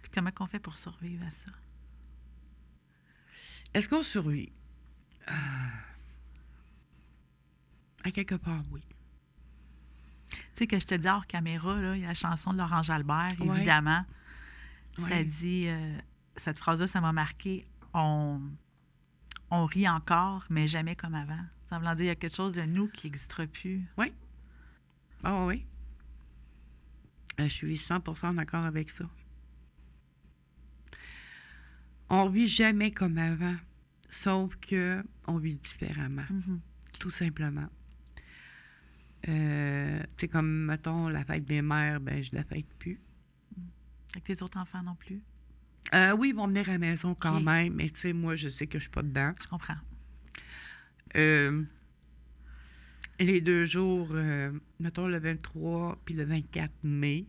Speaker 1: Puis comment qu'on fait pour survivre à ça?
Speaker 2: Est-ce qu'on survit? À quelque part, oui.
Speaker 1: Tu sais, que je te dis hors caméra, là, il y a la chanson de Laurent Jalbert, évidemment. Ouais. Ça dit, cette phrase-là, ça m'a marqué. On rit encore, mais jamais comme avant. Ça veut dire qu'il y a quelque chose de nous qui n'existera plus.
Speaker 2: Oui. Ah oui. Je suis 100% d'accord avec ça. On vit jamais comme avant, sauf que on vit différemment, tout simplement. C'est comme, mettons, la fête des mères, ben je la fête plus.
Speaker 1: Avec tes autres enfants non plus?
Speaker 2: Oui, ils vont venir à la maison quand même, mais tu sais, moi, je sais que je suis pas dedans.
Speaker 1: Je comprends.
Speaker 2: Les 2 jours, mettons le 23 puis le 24 mai,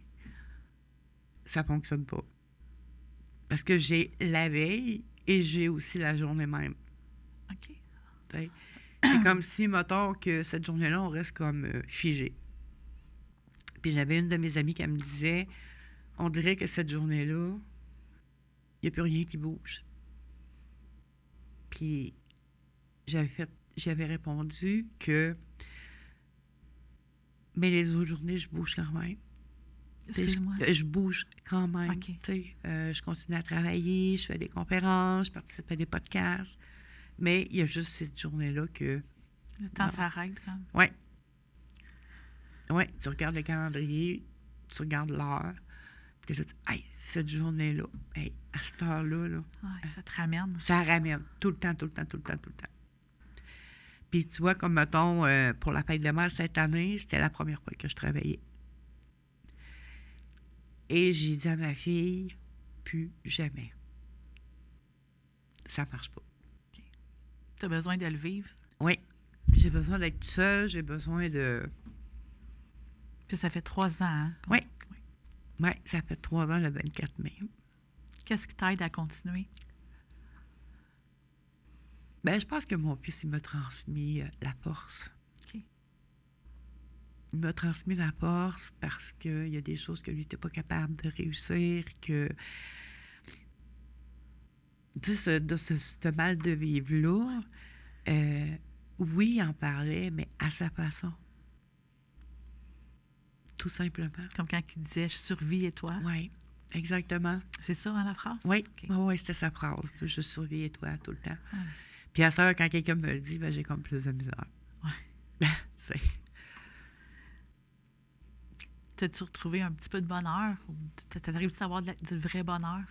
Speaker 2: ça fonctionne pas. Parce que j'ai la veille et j'ai aussi la journée même.
Speaker 1: OK.
Speaker 2: T'sais, c'est comme si, mettons, que cette journée-là, on reste comme figé. Puis j'avais une de mes amies qui me disait, on dirait que cette journée-là, il n'y a plus rien qui bouge. Puis j'avais répondu que mais les autres journées, je bouge quand même.
Speaker 1: Excuse-moi.
Speaker 2: Je bouge quand même.
Speaker 1: OK.
Speaker 2: Je continue à travailler, je fais des conférences, je participe à des podcasts. Mais il y a juste cette journée-là que...
Speaker 1: Le temps s'arrête, comme.
Speaker 2: Oui. Oui, tu regardes le calendrier, tu regardes l'heure, puis tu te dis, hey, cette journée-là, hey, à cette heure-là, là,
Speaker 1: Ouais, ça te ramène.
Speaker 2: ça ramène tout le temps, tout le temps, tout le temps, tout le temps. Puis tu vois, comme mettons, pour la fête de mère cette année, c'était la première fois que je travaillais. Et j'ai dit à ma fille, plus jamais. Ça marche pas.
Speaker 1: Tu as besoin de le vivre.
Speaker 2: Oui. J'ai besoin d'être seule, j'ai besoin de...
Speaker 1: Puis ça fait 3 ans, hein?
Speaker 2: Oui. Oui, ça fait 3 ans le 24 mai.
Speaker 1: Qu'est-ce qui t'aide à continuer?
Speaker 2: Ben, je pense que mon fils, il m'a transmis la force.
Speaker 1: OK.
Speaker 2: Il m'a transmis la force parce qu'il y a des choses que lui n'était pas capable de réussir, que... Tu sais, ce mal de vivre-là, oui, il en parlait, mais à sa façon. Tout simplement.
Speaker 1: Comme quand il disait « je survis et toi
Speaker 2: Oui, exactement. »
Speaker 1: C'est ça, hein, la phrase?
Speaker 2: Oui,
Speaker 1: OK.
Speaker 2: oui, c'était sa phrase. Je survis et toi tout le temps.
Speaker 1: Ouais.
Speaker 2: Puis à ça, quand quelqu'un me le dit, ben, j'ai comme plus de misère.
Speaker 1: Ouais. T'as-tu retrouvé un petit peu de bonheur? Ou t'arrives à avoir du vrai bonheur?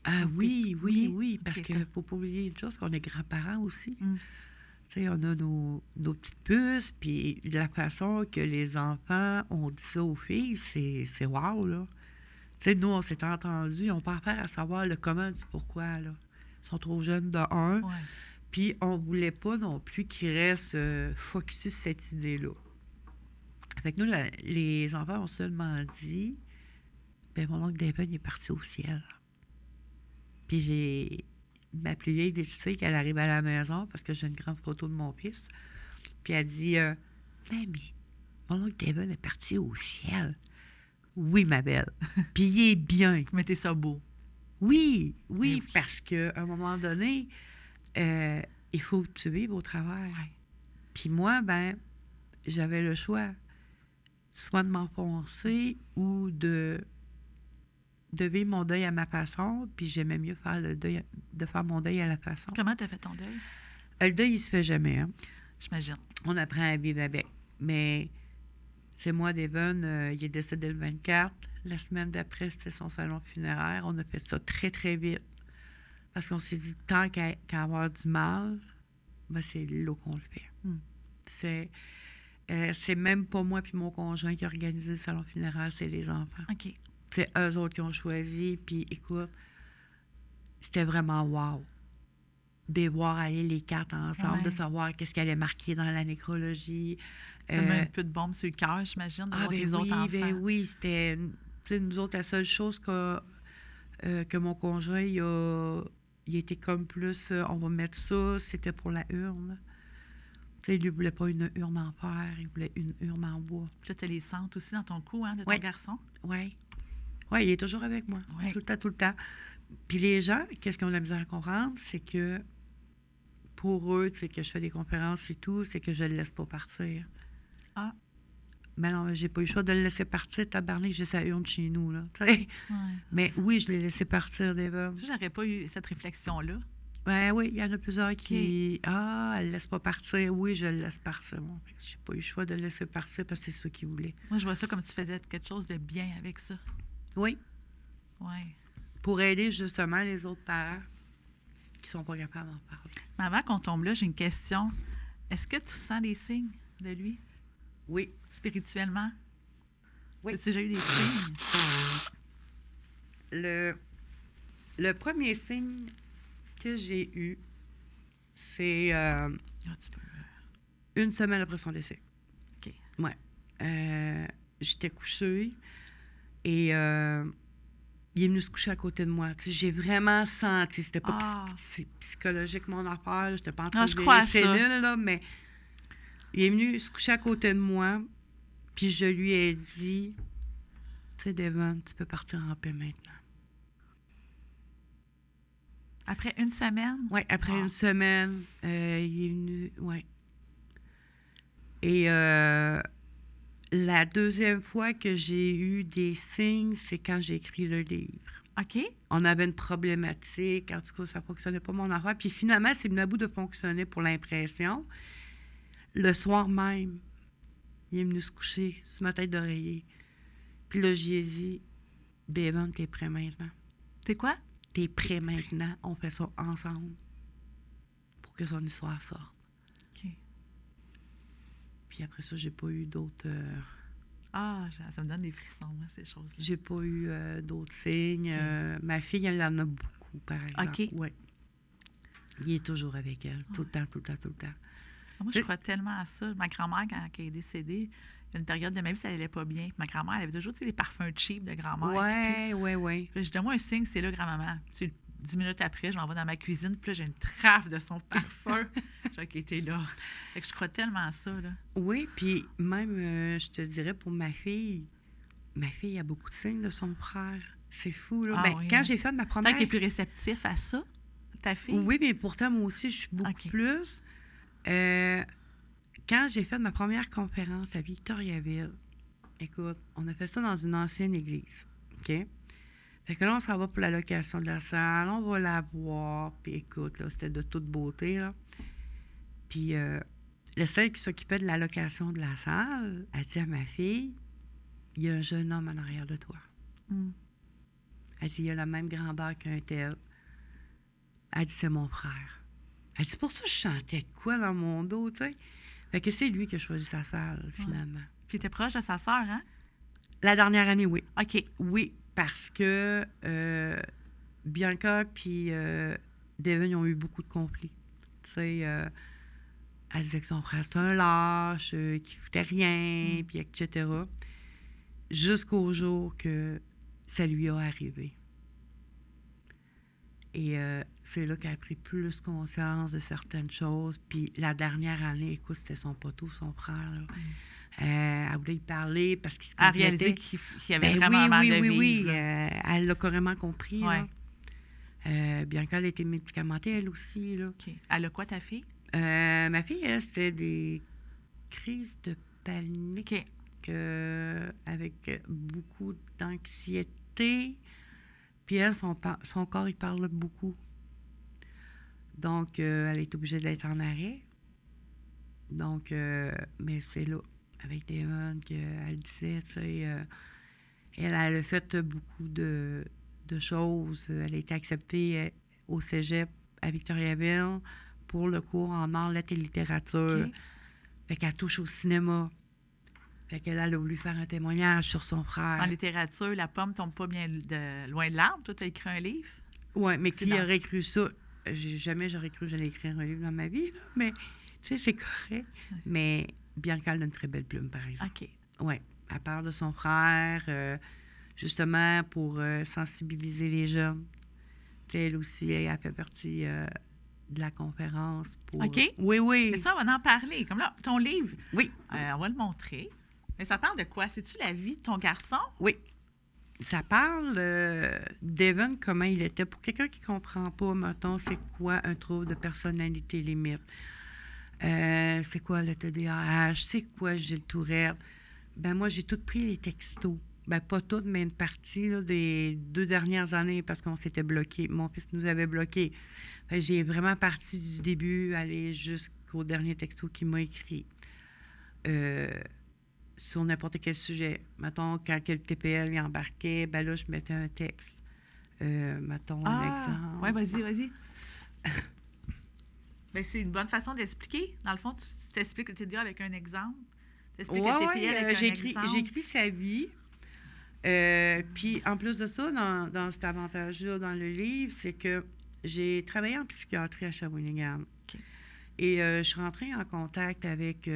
Speaker 2: Ah oui, oui,
Speaker 1: oui?
Speaker 2: oui, parce
Speaker 1: OK,
Speaker 2: qu'il ne faut pas oublier une chose, qu'on est grands-parents aussi.
Speaker 1: Mm.
Speaker 2: Tu sais, on a nos petites puces, puis la façon que les enfants ont dit ça aux filles, c'est wow, là. Tu sais, nous, on s'est entendus, on peut faire à savoir le comment du pourquoi, là. Ils sont trop jeunes de un,
Speaker 1: Ouais.
Speaker 2: puis on voulait pas non plus qu'ils restent focus sur cette idée-là. Fait que nous, les enfants ont seulement dit, ben mon oncle David il est parti au ciel. Puis ma plus vieille décidé qu'elle arrive à la maison parce que j'ai une grande photo de mon fils. Puis elle dit Mamie, mon oncle David est parti au ciel. Oui, ma belle. Puis il est bien.
Speaker 1: Vous mettez ça beau.
Speaker 2: Oui,
Speaker 1: Eh
Speaker 2: oui,
Speaker 1: oui.
Speaker 2: parce qu'à un moment donné, il faut que tu vives au travers.
Speaker 1: Ouais.
Speaker 2: Puis moi, ben, j'avais le choix, soit de m'enfoncer ou de vivre mon deuil à ma façon, puis j'aimais mieux faire de faire mon deuil à la façon.
Speaker 1: Comment t'as fait ton deuil?
Speaker 2: Le deuil, il se fait jamais, hein.
Speaker 1: J'imagine.
Speaker 2: On apprend à vivre avec. Mais c'est moi, Devon, il est décédé le 24. La semaine d'après, c'était son salon funéraire. On a fait ça très, très vite. Parce qu'on s'est dit, tant qu'à avoir du mal, ben c'est là qu'on le fait.
Speaker 1: Mm.
Speaker 2: C'est même pas moi puis mon conjoint qui a organisé le salon funéraire, c'est les enfants.
Speaker 1: OK.
Speaker 2: C'est eux autres qui ont choisi. Puis écoute, c'était vraiment wow. De voir aller les quatre ensemble,
Speaker 1: Ouais.
Speaker 2: de savoir qu'est-ce qu'elle allait marquer dans la nécrologie.
Speaker 1: Ça met un peu de bombe sur le cœur, j'imagine, de voir
Speaker 2: ben
Speaker 1: les
Speaker 2: oui,
Speaker 1: autres enfants.
Speaker 2: ben oui, c'était... Tu sais, nous autres, la seule chose que mon conjoint, il était comme plus, on va mettre ça, c'était pour la urne. Tu sais, lui, il voulait pas une urne en fer, il voulait une urne en bois.
Speaker 1: Puis là, tu as les centres aussi dans ton cou, hein, de ton
Speaker 2: Ouais.
Speaker 1: garçon.
Speaker 2: Oui. Oui, il est toujours avec moi.
Speaker 1: Ouais.
Speaker 2: Tout le temps, tout le temps. Puis les gens, qu'est-ce qu'ils ont de la misère à comprendre, c'est que pour eux, tu sais, que je fais des conférences et tout, c'est que je le laisse pas partir.
Speaker 1: Ah.
Speaker 2: Mais non, j'ai pas eu le choix de le laisser partir, tabarnak, j'ai sa urne chez nous, là. Tu sais.
Speaker 1: Ouais.
Speaker 2: Mais oui, je l'ai laissé partir, Devon.
Speaker 1: Tu sais, j'aurais pas eu cette réflexion-là.
Speaker 2: Ben oui, il y en a plusieurs qui... Ah, elle le laisse pas partir. Oui, je le laisse partir. Bon, j'ai pas eu le choix de le laisser partir parce que c'est ça qu'il voulait.
Speaker 1: Moi, je vois ça comme si tu faisais quelque chose de bien avec ça.
Speaker 2: Oui,
Speaker 1: Ouais.
Speaker 2: pour aider justement les autres parents qui sont pas capables d'en parler.
Speaker 1: Mais avant qu'on tombe là, j'ai une question. Est-ce que tu sens des signes de lui,
Speaker 2: Oui.
Speaker 1: spirituellement?
Speaker 2: Oui.
Speaker 1: As-tu déjà eu des signes?
Speaker 2: Le premier signe que j'ai eu, c'est
Speaker 1: Ah, tu peux.
Speaker 2: une semaine après son décès.
Speaker 1: OK.
Speaker 2: Ouais. J'étais couchée et il est venu se coucher à côté de moi. Tu sais, j'ai vraiment senti, c'était pas psychologique mon affaire, là, j'étais pas en train
Speaker 1: je
Speaker 2: de
Speaker 1: crois à
Speaker 2: vérifier,
Speaker 1: ça.
Speaker 2: là, mais il est venu se coucher à côté de moi, puis je lui ai dit, tu sais, Devon, tu peux partir en paix maintenant.
Speaker 1: Après une semaine?
Speaker 2: Oui, après
Speaker 1: Wow.
Speaker 2: une semaine, il est venu, ouais. Et la deuxième fois que j'ai eu des signes, c'est quand j'ai écrit le livre.
Speaker 1: OK.
Speaker 2: On avait une problématique, en tout cas, ça ne fonctionnait pas mon affaire. Puis finalement, c'est venu à bout de fonctionner pour l'impression. Le soir même, il est venu se coucher sur ma tête d'oreiller. Puis là, j'y ai dit, Devon, t'es prêt maintenant.
Speaker 1: C'est quoi?
Speaker 2: T'es prêt maintenant, on fait ça ensemble pour que son histoire sorte.
Speaker 1: OK.
Speaker 2: Puis après ça, j'ai pas eu d'autres...
Speaker 1: Ah, ça me donne des frissons, moi, ces choses-là.
Speaker 2: J'ai pas eu d'autres signes.
Speaker 1: OK.
Speaker 2: Ma fille, elle en a beaucoup, par exemple.
Speaker 1: OK.
Speaker 2: Ouais. Il est toujours avec elle, tout le temps, tout le temps, tout le temps.
Speaker 1: Moi, je crois tellement à ça. Ma grand-mère, quand elle est décédée, il y a une période de ma vie, ça n'allait pas bien. Ma grand-mère, elle avait toujours, tu sais, les parfums cheap de grand-mère.
Speaker 2: Ouais.
Speaker 1: Puis je donne-moi un signe, c'est là, grand-maman. Tu sais, 10 minutes après, je m'en vais dans ma cuisine, puis là, j'ai une trafe de son parfum. J'ai OK, t'es là. Fait que je crois tellement à ça, là.
Speaker 2: Oui, puis même, je te dirais, pour ma fille a beaucoup de signes de son frère. C'est fou, là.
Speaker 1: Ah
Speaker 2: Ben,
Speaker 1: oui,
Speaker 2: quand
Speaker 1: hein.
Speaker 2: j'ai fait ma
Speaker 1: Peut-être
Speaker 2: première...
Speaker 1: qu'il est plus réceptif à ça, ta fille?
Speaker 2: Oui, mais pourtant, moi aussi, je suis beaucoup
Speaker 1: OK.
Speaker 2: plus. Quand j'ai fait ma première conférence à Victoriaville, écoute, on a fait ça dans une ancienne église, OK? Fait que là, on s'en va pour la location de la salle, on va la voir, puis écoute, là, c'était de toute beauté, là. Puis celle qui s'occupait de la location de la salle, elle dit à ma fille, il y a un jeune homme en arrière de toi.
Speaker 1: Mm.
Speaker 2: Elle dit, il a la même grandeur qu'un tel. Elle dit, c'est mon frère. Elle dit, c'est pour ça que je chantais de quoi dans mon dos, tu sais. Fait que c'est lui qui a choisi sa salle, finalement.
Speaker 1: Puis t'es proche de sa sœur, hein?
Speaker 2: La dernière année, oui.
Speaker 1: OK.
Speaker 2: Oui, parce que Bianca puis Devon, ils ont eu beaucoup de conflits. Tu sais, elle disait que son frère, c'était un lâche, qu'il foutait rien, puis etc. Jusqu'au jour que ça lui a arrivé. Et c'est là qu'elle a pris plus conscience de certaines choses. Puis la dernière année, écoute, c'était son poteau, son frère, là. Elle voulait y parler parce qu'il se
Speaker 1: À
Speaker 2: complétait.
Speaker 1: réaliser qu'il y avait
Speaker 2: Ben
Speaker 1: vraiment mal de vivre.
Speaker 2: oui.
Speaker 1: Là.
Speaker 2: Elle l'a carrément compris,
Speaker 1: Ouais.
Speaker 2: là. Bien qu'elle a été médicamentée, elle aussi, là.
Speaker 1: OK. Elle a quoi, ta fille?
Speaker 2: Ma fille, elle, c'était des crises de panique
Speaker 1: OK.
Speaker 2: avec beaucoup d'anxiété. Puis elle, son corps, il parle beaucoup. Donc, elle est obligée d'être en arrêt. Donc, mais c'est là, avec Devon, qu'elle disait, tu sais, elle a fait beaucoup de choses. Elle a été acceptée au cégep à Victoriaville pour le cours en arts, lettres et littérature.
Speaker 1: OK.
Speaker 2: Fait qu'elle touche au cinéma. Fait qu'elle a voulu faire un témoignage sur son frère.
Speaker 1: En littérature, la pomme tombe pas bien loin de l'arbre. Toi, tu as écrit un livre?
Speaker 2: Oui, mais
Speaker 1: C'est
Speaker 2: qui
Speaker 1: dans-
Speaker 2: aurait cru ça? Jamais j'aurais cru que j'allais écrire un livre dans ma vie, là. Mais, tu sais, c'est correct. Mais Bianca, elle a une très belle plume, par exemple.
Speaker 1: OK.
Speaker 2: Oui, elle parle de son frère, justement pour sensibiliser les jeunes. Tu sais, elle aussi, elle fait partie de la conférence pour...
Speaker 1: OK.
Speaker 2: Oui.
Speaker 1: Mais ça, on va en parler. Comme là, ton livre,
Speaker 2: Oui,
Speaker 1: on va le montrer. Mais ça parle de quoi? C'est-tu la vie de ton garçon?
Speaker 2: oui. Ça parle d'Evan, comment il était. Pour quelqu'un qui ne comprend pas, mettons, c'est quoi un trouble de personnalité limite. C'est quoi le TDAH? C'est quoi Gilles Tourette? Ben moi, j'ai toutes pris les textos. Ben pas toutes, mais une partie là, des 2 dernières années parce qu'on s'était bloqué. Mon fils nous avait bloqués. J'ai vraiment parti du début, aller jusqu'au dernier texto qu'il m'a écrit. Sur n'importe quel sujet. Mettons, quand le TPL y embarquait, ben là, je mettais un texte. Mettons un exemple.
Speaker 1: Oui, vas-y. Mais c'est une bonne façon d'expliquer. Dans le fond, tu t'expliques le TDA avec un exemple. Tu expliques le TPL avec un exemple.
Speaker 2: J'ai écrit sa vie. Puis, en plus de ça, dans cet avantage-là, dans le livre, c'est que j'ai travaillé en psychiatrie à Shawinigan.
Speaker 1: OK.
Speaker 2: Et je suis rentrée en contact avec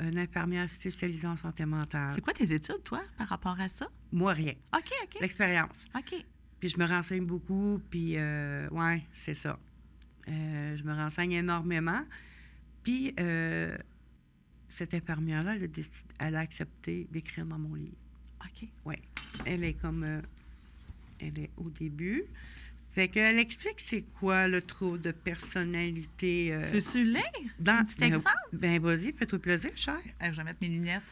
Speaker 2: une infirmière spécialisée en santé mentale.
Speaker 1: C'est quoi tes études, toi, par rapport à ça?
Speaker 2: Moi, rien.
Speaker 1: OK.
Speaker 2: L'expérience.
Speaker 1: OK.
Speaker 2: Puis je me renseigne beaucoup, puis ouais, c'est ça. Je me renseigne énormément. Puis cette infirmière-là, elle a accepté d'écrire dans mon livre.
Speaker 1: OK.
Speaker 2: Oui. Elle est comme... elle est au début. Fait qu'elle explique c'est quoi le trouble de personnalité.
Speaker 1: Tu veux-tu le lire? Un petit
Speaker 2: Ben,
Speaker 1: exemple?
Speaker 2: ben vas-y, fais-toi plaisir, cher.
Speaker 1: Je vais mettre mes lunettes.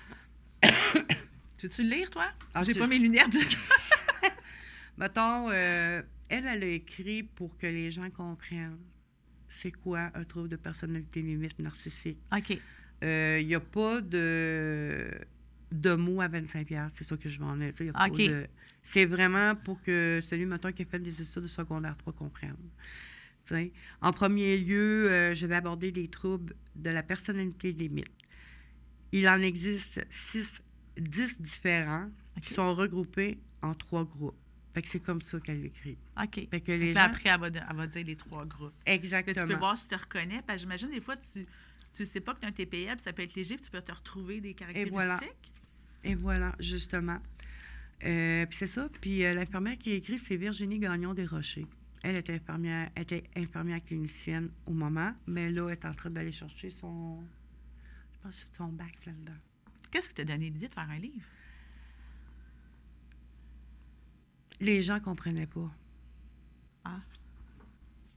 Speaker 1: Tu veux-tu le lire, toi?
Speaker 2: Ah,
Speaker 1: J'ai
Speaker 2: tu-
Speaker 1: pas mes lunettes.
Speaker 2: Mettons, elle a écrit pour que les gens comprennent c'est quoi un trouble de personnalité limite narcissique.
Speaker 1: OK.
Speaker 2: Il n'y a pas de mots à 25$, c'est ça que je vais en dire. Y a pas
Speaker 1: OK.
Speaker 2: c'est vraiment pour que celui, mettons, qui a fait des études de secondaire 3 comprenne. T'sais. En premier lieu, je vais aborder les troubles de la personnalité limite. Il en existe 10 différents qui sont regroupés en 3 groupes. Fait que c'est comme ça qu'elle l'écrit.
Speaker 1: OK.
Speaker 2: Fait que
Speaker 1: Donc
Speaker 2: les
Speaker 1: là,
Speaker 2: gens...
Speaker 1: après, elle va dire les 3 groupes. Là,
Speaker 2: Exactement.
Speaker 1: tu peux voir si tu te reconnais. Parce que j'imagine, des fois, tu sais pas que tu as un TPL, puis ça peut être léger, puis tu peux te retrouver des caractéristiques.
Speaker 2: Et voilà, justement. Puis c'est ça. Puis l'infirmière qui a écrit, c'est Virginie Gagnon-Desrochers. Elle était infirmière clinicienne au moment, mais là, elle est en train d'aller chercher son... Je pense que c'est son bac là-dedans.
Speaker 1: Qu'est-ce qui t'a donné l'idée de faire un livre?
Speaker 2: Les gens ne comprenaient pas.
Speaker 1: Ah.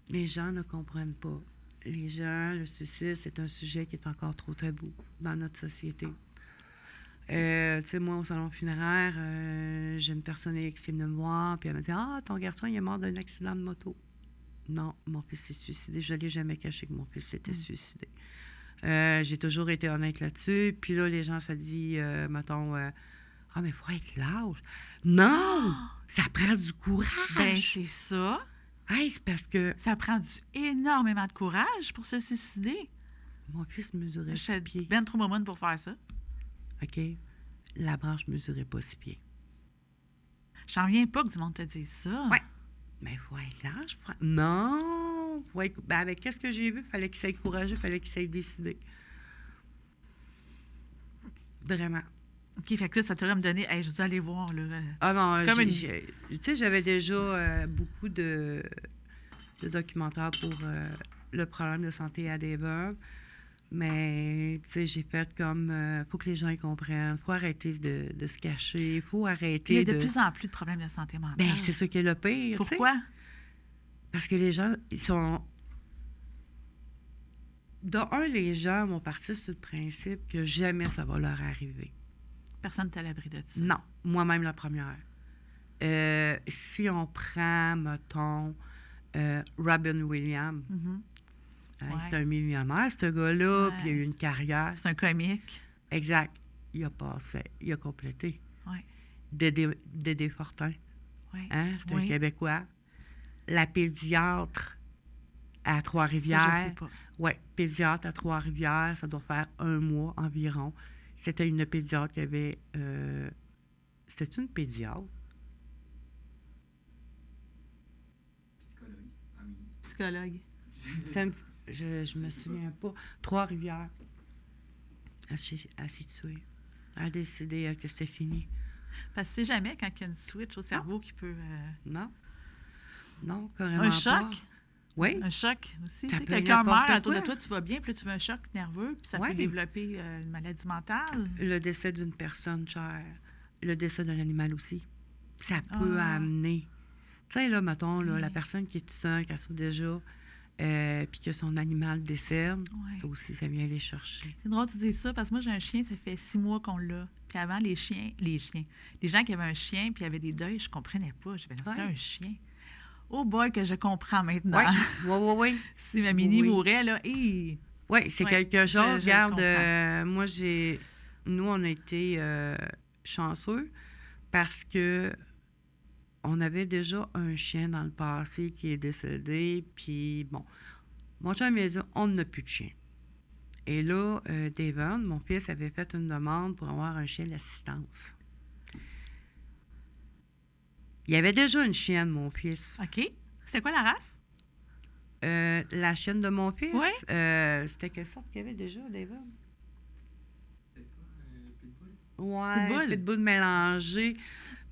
Speaker 2: Les gens ne comprennent pas. Les gens, le suicide, c'est un sujet qui est encore trop tabou dans notre société. Tu sais, moi, au salon funéraire, j'ai une personne qui est venue me voir, puis elle m'a dit « Ah, ton garçon, il est mort d'un accident de moto. » Non, mon fils s'est suicidé. Je ne l'ai jamais caché que mon fils s'était suicidé. J'ai toujours été honnête là-dessus. Puis là, les gens se disent, mettons, « Ah, mais il faut être lâche. » Non! Ça prend du courage.
Speaker 1: Ben, c'est ça.
Speaker 2: Hey, c'est parce que
Speaker 1: Ça prend énormément de courage pour se suicider.
Speaker 2: mon fils mesurait
Speaker 1: Je
Speaker 2: 6
Speaker 1: suis
Speaker 2: pieds.
Speaker 1: ben trop momone pour faire ça.
Speaker 2: OK? La branche mesurait pas 6 pieds.
Speaker 1: J'en reviens pas que du monde te dise ça.
Speaker 2: Ouais. Mais il faut être lâche. Non! Faut être... Ben, avec qu'est-ce que j'ai vu? Fallait qu'il soit courageux, fallait qu'il soit décidé. Vraiment.
Speaker 1: OK, fait que là, ça t'aurait me donné... Hey, je dis, allez voir, là.
Speaker 2: Ah non,
Speaker 1: C'est comme
Speaker 2: tu sais, j'avais déjà beaucoup de documentaires pour le problème de santé à Devon. Mais, tu sais, j'ai fait comme... faut que les gens y comprennent. Faut arrêter de se cacher. Faut arrêter
Speaker 1: Il y a de plus en plus de problèmes de santé mentale.
Speaker 2: Ben, c'est ça qui est le pire.
Speaker 1: Pourquoi?
Speaker 2: T'sais. Parce que les gens, ils sont... les gens vont partir sur le principe que jamais ça va leur arriver.
Speaker 1: Personne n'est à l'abri de ça.
Speaker 2: Non, moi-même la première. Si on prend, mettons, Robin Williams, c'est un millionnaire, ce gars-là, puis il a eu une carrière.
Speaker 1: C'est un comique.
Speaker 2: Exact. Il a passé, il a complété.
Speaker 1: Ouais.
Speaker 2: Dédé Fortin.
Speaker 1: Ouais.
Speaker 2: Hein? C'est un Québécois. La pédiatre à Trois-Rivières.
Speaker 1: Ça, je sais pas.
Speaker 2: Oui, pédiatre à Trois-Rivières, ça doit faire 1 mois environ. C'était une pédiatre qui avait... C'était une pédiatre?
Speaker 1: Psychologue.
Speaker 2: Je me souviens pas. Trois-Rivières. Elle s'est tuée. Elle a décidé que c'était fini.
Speaker 1: Parce que c'est jamais quand il y a une switch au cerveau qui peut...
Speaker 2: Non. Non, carrément
Speaker 1: un choc?
Speaker 2: Pas. Oui.
Speaker 1: Un choc aussi.
Speaker 2: Ça peut
Speaker 1: Quelqu'un meurt
Speaker 2: n'importe
Speaker 1: autour de
Speaker 2: quoi.
Speaker 1: toi, tu vas bien, puis là, tu veux un choc nerveux, puis ça
Speaker 2: Ouais.
Speaker 1: peut développer une maladie mentale.
Speaker 2: Le décès d'une personne chère. Le décès d'un animal aussi. Ça peut amener... Tu sais, là, mettons, là, la personne qui est toute seule, qui a souffert déjà, puis que son animal décède, ça aussi, ça vient les chercher.
Speaker 1: C'est drôle que tu dis ça, parce que moi, j'ai un chien, ça fait 6 mois qu'on l'a. Puis avant, les gens qui avaient un chien, puis il y avait des deuils, je comprenais pas. Je disais, c'est un chien. Oh boy, que je comprends maintenant.
Speaker 2: Oui.
Speaker 1: Si ma mini mourait, là,
Speaker 2: Oui, c'est quelque chose. Regarde, nous, on a été chanceux parce que on avait déjà un chien dans le passé qui est décédé, puis bon, mon chum m'a dit, on n'a plus de chien. Et là, Devon, mon fils, avait fait une demande pour avoir un chien d'assistance. Il y avait déjà une chienne, mon fils.
Speaker 1: OK. C'était quoi la race?
Speaker 2: La chienne de mon fils?
Speaker 1: Oui.
Speaker 2: C'était quelle sorte qu'il y avait déjà, Devon?
Speaker 3: C'était pas Pitbull?
Speaker 2: Ouais, Pitbull mélangé.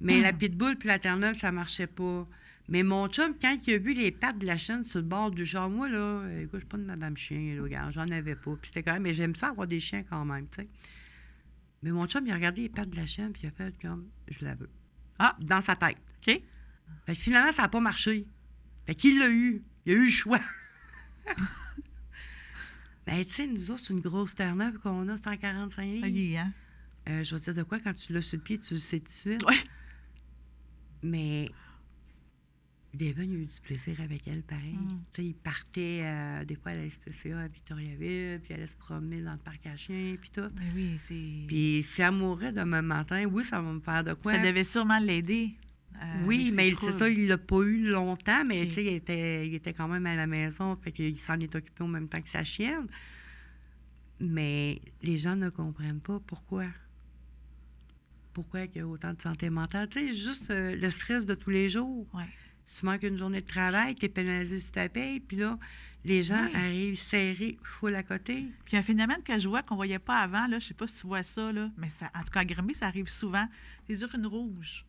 Speaker 2: Mais la Pitbull puis la Terre-Neuve, ça marchait pas. Mais mon chum, quand il a vu les pattes de la chienne sur le bord du champ, moi, là, écoute, je suis pas de madame chien, là, regarde, j'en avais pas. Puis c'était quand même, mais j'aime ça avoir des chiens quand même, tu sais. Mais mon chum, il a regardé les pattes de la chienne, puis il a fait comme, je la veux. Dans sa tête.
Speaker 1: OK.
Speaker 2: Fait que finalement, ça n'a pas marché. Fait qu'il l'a eu. Il a eu le choix. Ben, tu sais, nous autres, c'est une grosse Terre-Neuve qu'on a, 145 livres.
Speaker 1: Oui, hein?
Speaker 2: Je vais te dire de quoi, quand tu l'as sur le pied, tu le sais tout de suite.
Speaker 1: Oui.
Speaker 2: Mais Devon, il a eu du plaisir avec elle, pareil. Tu sais, il partait, des fois, à la SPCA à Victoriaville, puis elle allait se promener dans le parc à chiens, puis tout.
Speaker 1: Mais oui, c'est...
Speaker 2: Puis si elle mourait demain matin, oui, ça va me faire de quoi.
Speaker 1: Ça devait sûrement l'aider.
Speaker 2: Oui,
Speaker 1: avec
Speaker 2: mais
Speaker 1: ses
Speaker 2: c'est
Speaker 1: troubles.
Speaker 2: ça, il l'a pas eu longtemps, mais
Speaker 1: Ok.
Speaker 2: tu sais, il était quand même à la maison, fait qu'il s'en est occupé en même temps que sa chienne. Mais les gens ne comprennent pas pourquoi. Pourquoi il y a autant de santé mentale. Tu sais, juste le stress de tous les jours.
Speaker 1: Ouais.
Speaker 2: Tu manques une journée de travail, tu es pénalisé sur ta paye, puis là, les gens
Speaker 1: Oui.
Speaker 2: arrivent serrés, full à côté.
Speaker 1: Puis un phénomène que je vois qu'on ne voyait pas avant, là, je ne sais pas si tu vois ça, là, mais ça, en tout cas, à Granby, ça arrive souvent. Tes urines rouges.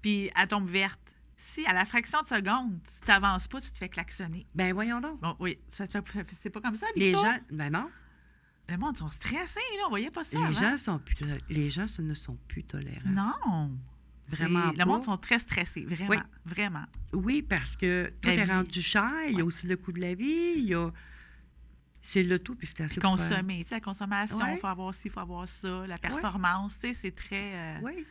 Speaker 1: Puis elle tombe verte. Si, à la fraction de seconde, tu t'avances pas, tu te fais klaxonner.
Speaker 2: Ben voyons donc.
Speaker 1: Bon, oui, c'est pas comme ça,
Speaker 2: Les
Speaker 1: Victor?
Speaker 2: gens, ben non,
Speaker 1: Le monde sont stressés, là, on voyait pas ça
Speaker 2: les
Speaker 1: avant.
Speaker 2: gens sont plus, les gens ne sont plus tolérants.
Speaker 1: Non.
Speaker 2: Vraiment
Speaker 1: Le monde
Speaker 2: pas.
Speaker 1: sont très stressés, vraiment,
Speaker 2: Oui.
Speaker 1: vraiment.
Speaker 2: Oui, parce que tout
Speaker 1: La
Speaker 2: est
Speaker 1: vie.
Speaker 2: rendu cher, il y
Speaker 1: Ouais.
Speaker 2: a aussi le coût de la vie, il y a... C'est le tout, puis c'est assez...
Speaker 1: Puis consommer, tu sais, la consommation, il
Speaker 2: Ouais.
Speaker 1: faut avoir ci, il faut avoir ça, la performance, tu sais, c'est très
Speaker 2: Oui.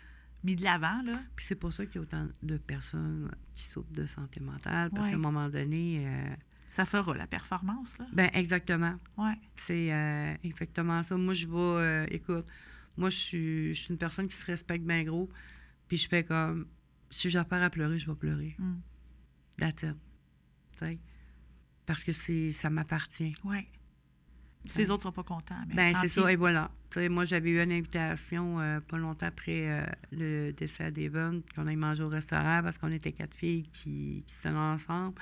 Speaker 1: mis de l'avant, là.
Speaker 2: Puis c'est pour ça qu'il y a autant de personnes qui souffrent de santé mentale, parce
Speaker 1: Ouais.
Speaker 2: qu'à un moment donné...
Speaker 1: Ça fera la performance, là.
Speaker 2: ben exactement.
Speaker 1: Ouais.
Speaker 2: C'est exactement ça. Moi, je vais... écoute, moi, je suis une personne qui se respecte bien gros, puis je fais comme... Si j'ai affaire à pleurer, je vais pleurer. That's it. Tu sais? Parce que ça m'appartient.
Speaker 1: Oui. Si les autres sont pas contents. Mais
Speaker 2: Ben
Speaker 1: tant
Speaker 2: c'est
Speaker 1: pis.
Speaker 2: ça, et voilà. Tu sais, moi, j'avais eu une invitation pas longtemps après le décès d'Evan, qu'on aille manger au restaurant parce qu'on était 4 filles qui se tenaient ensemble.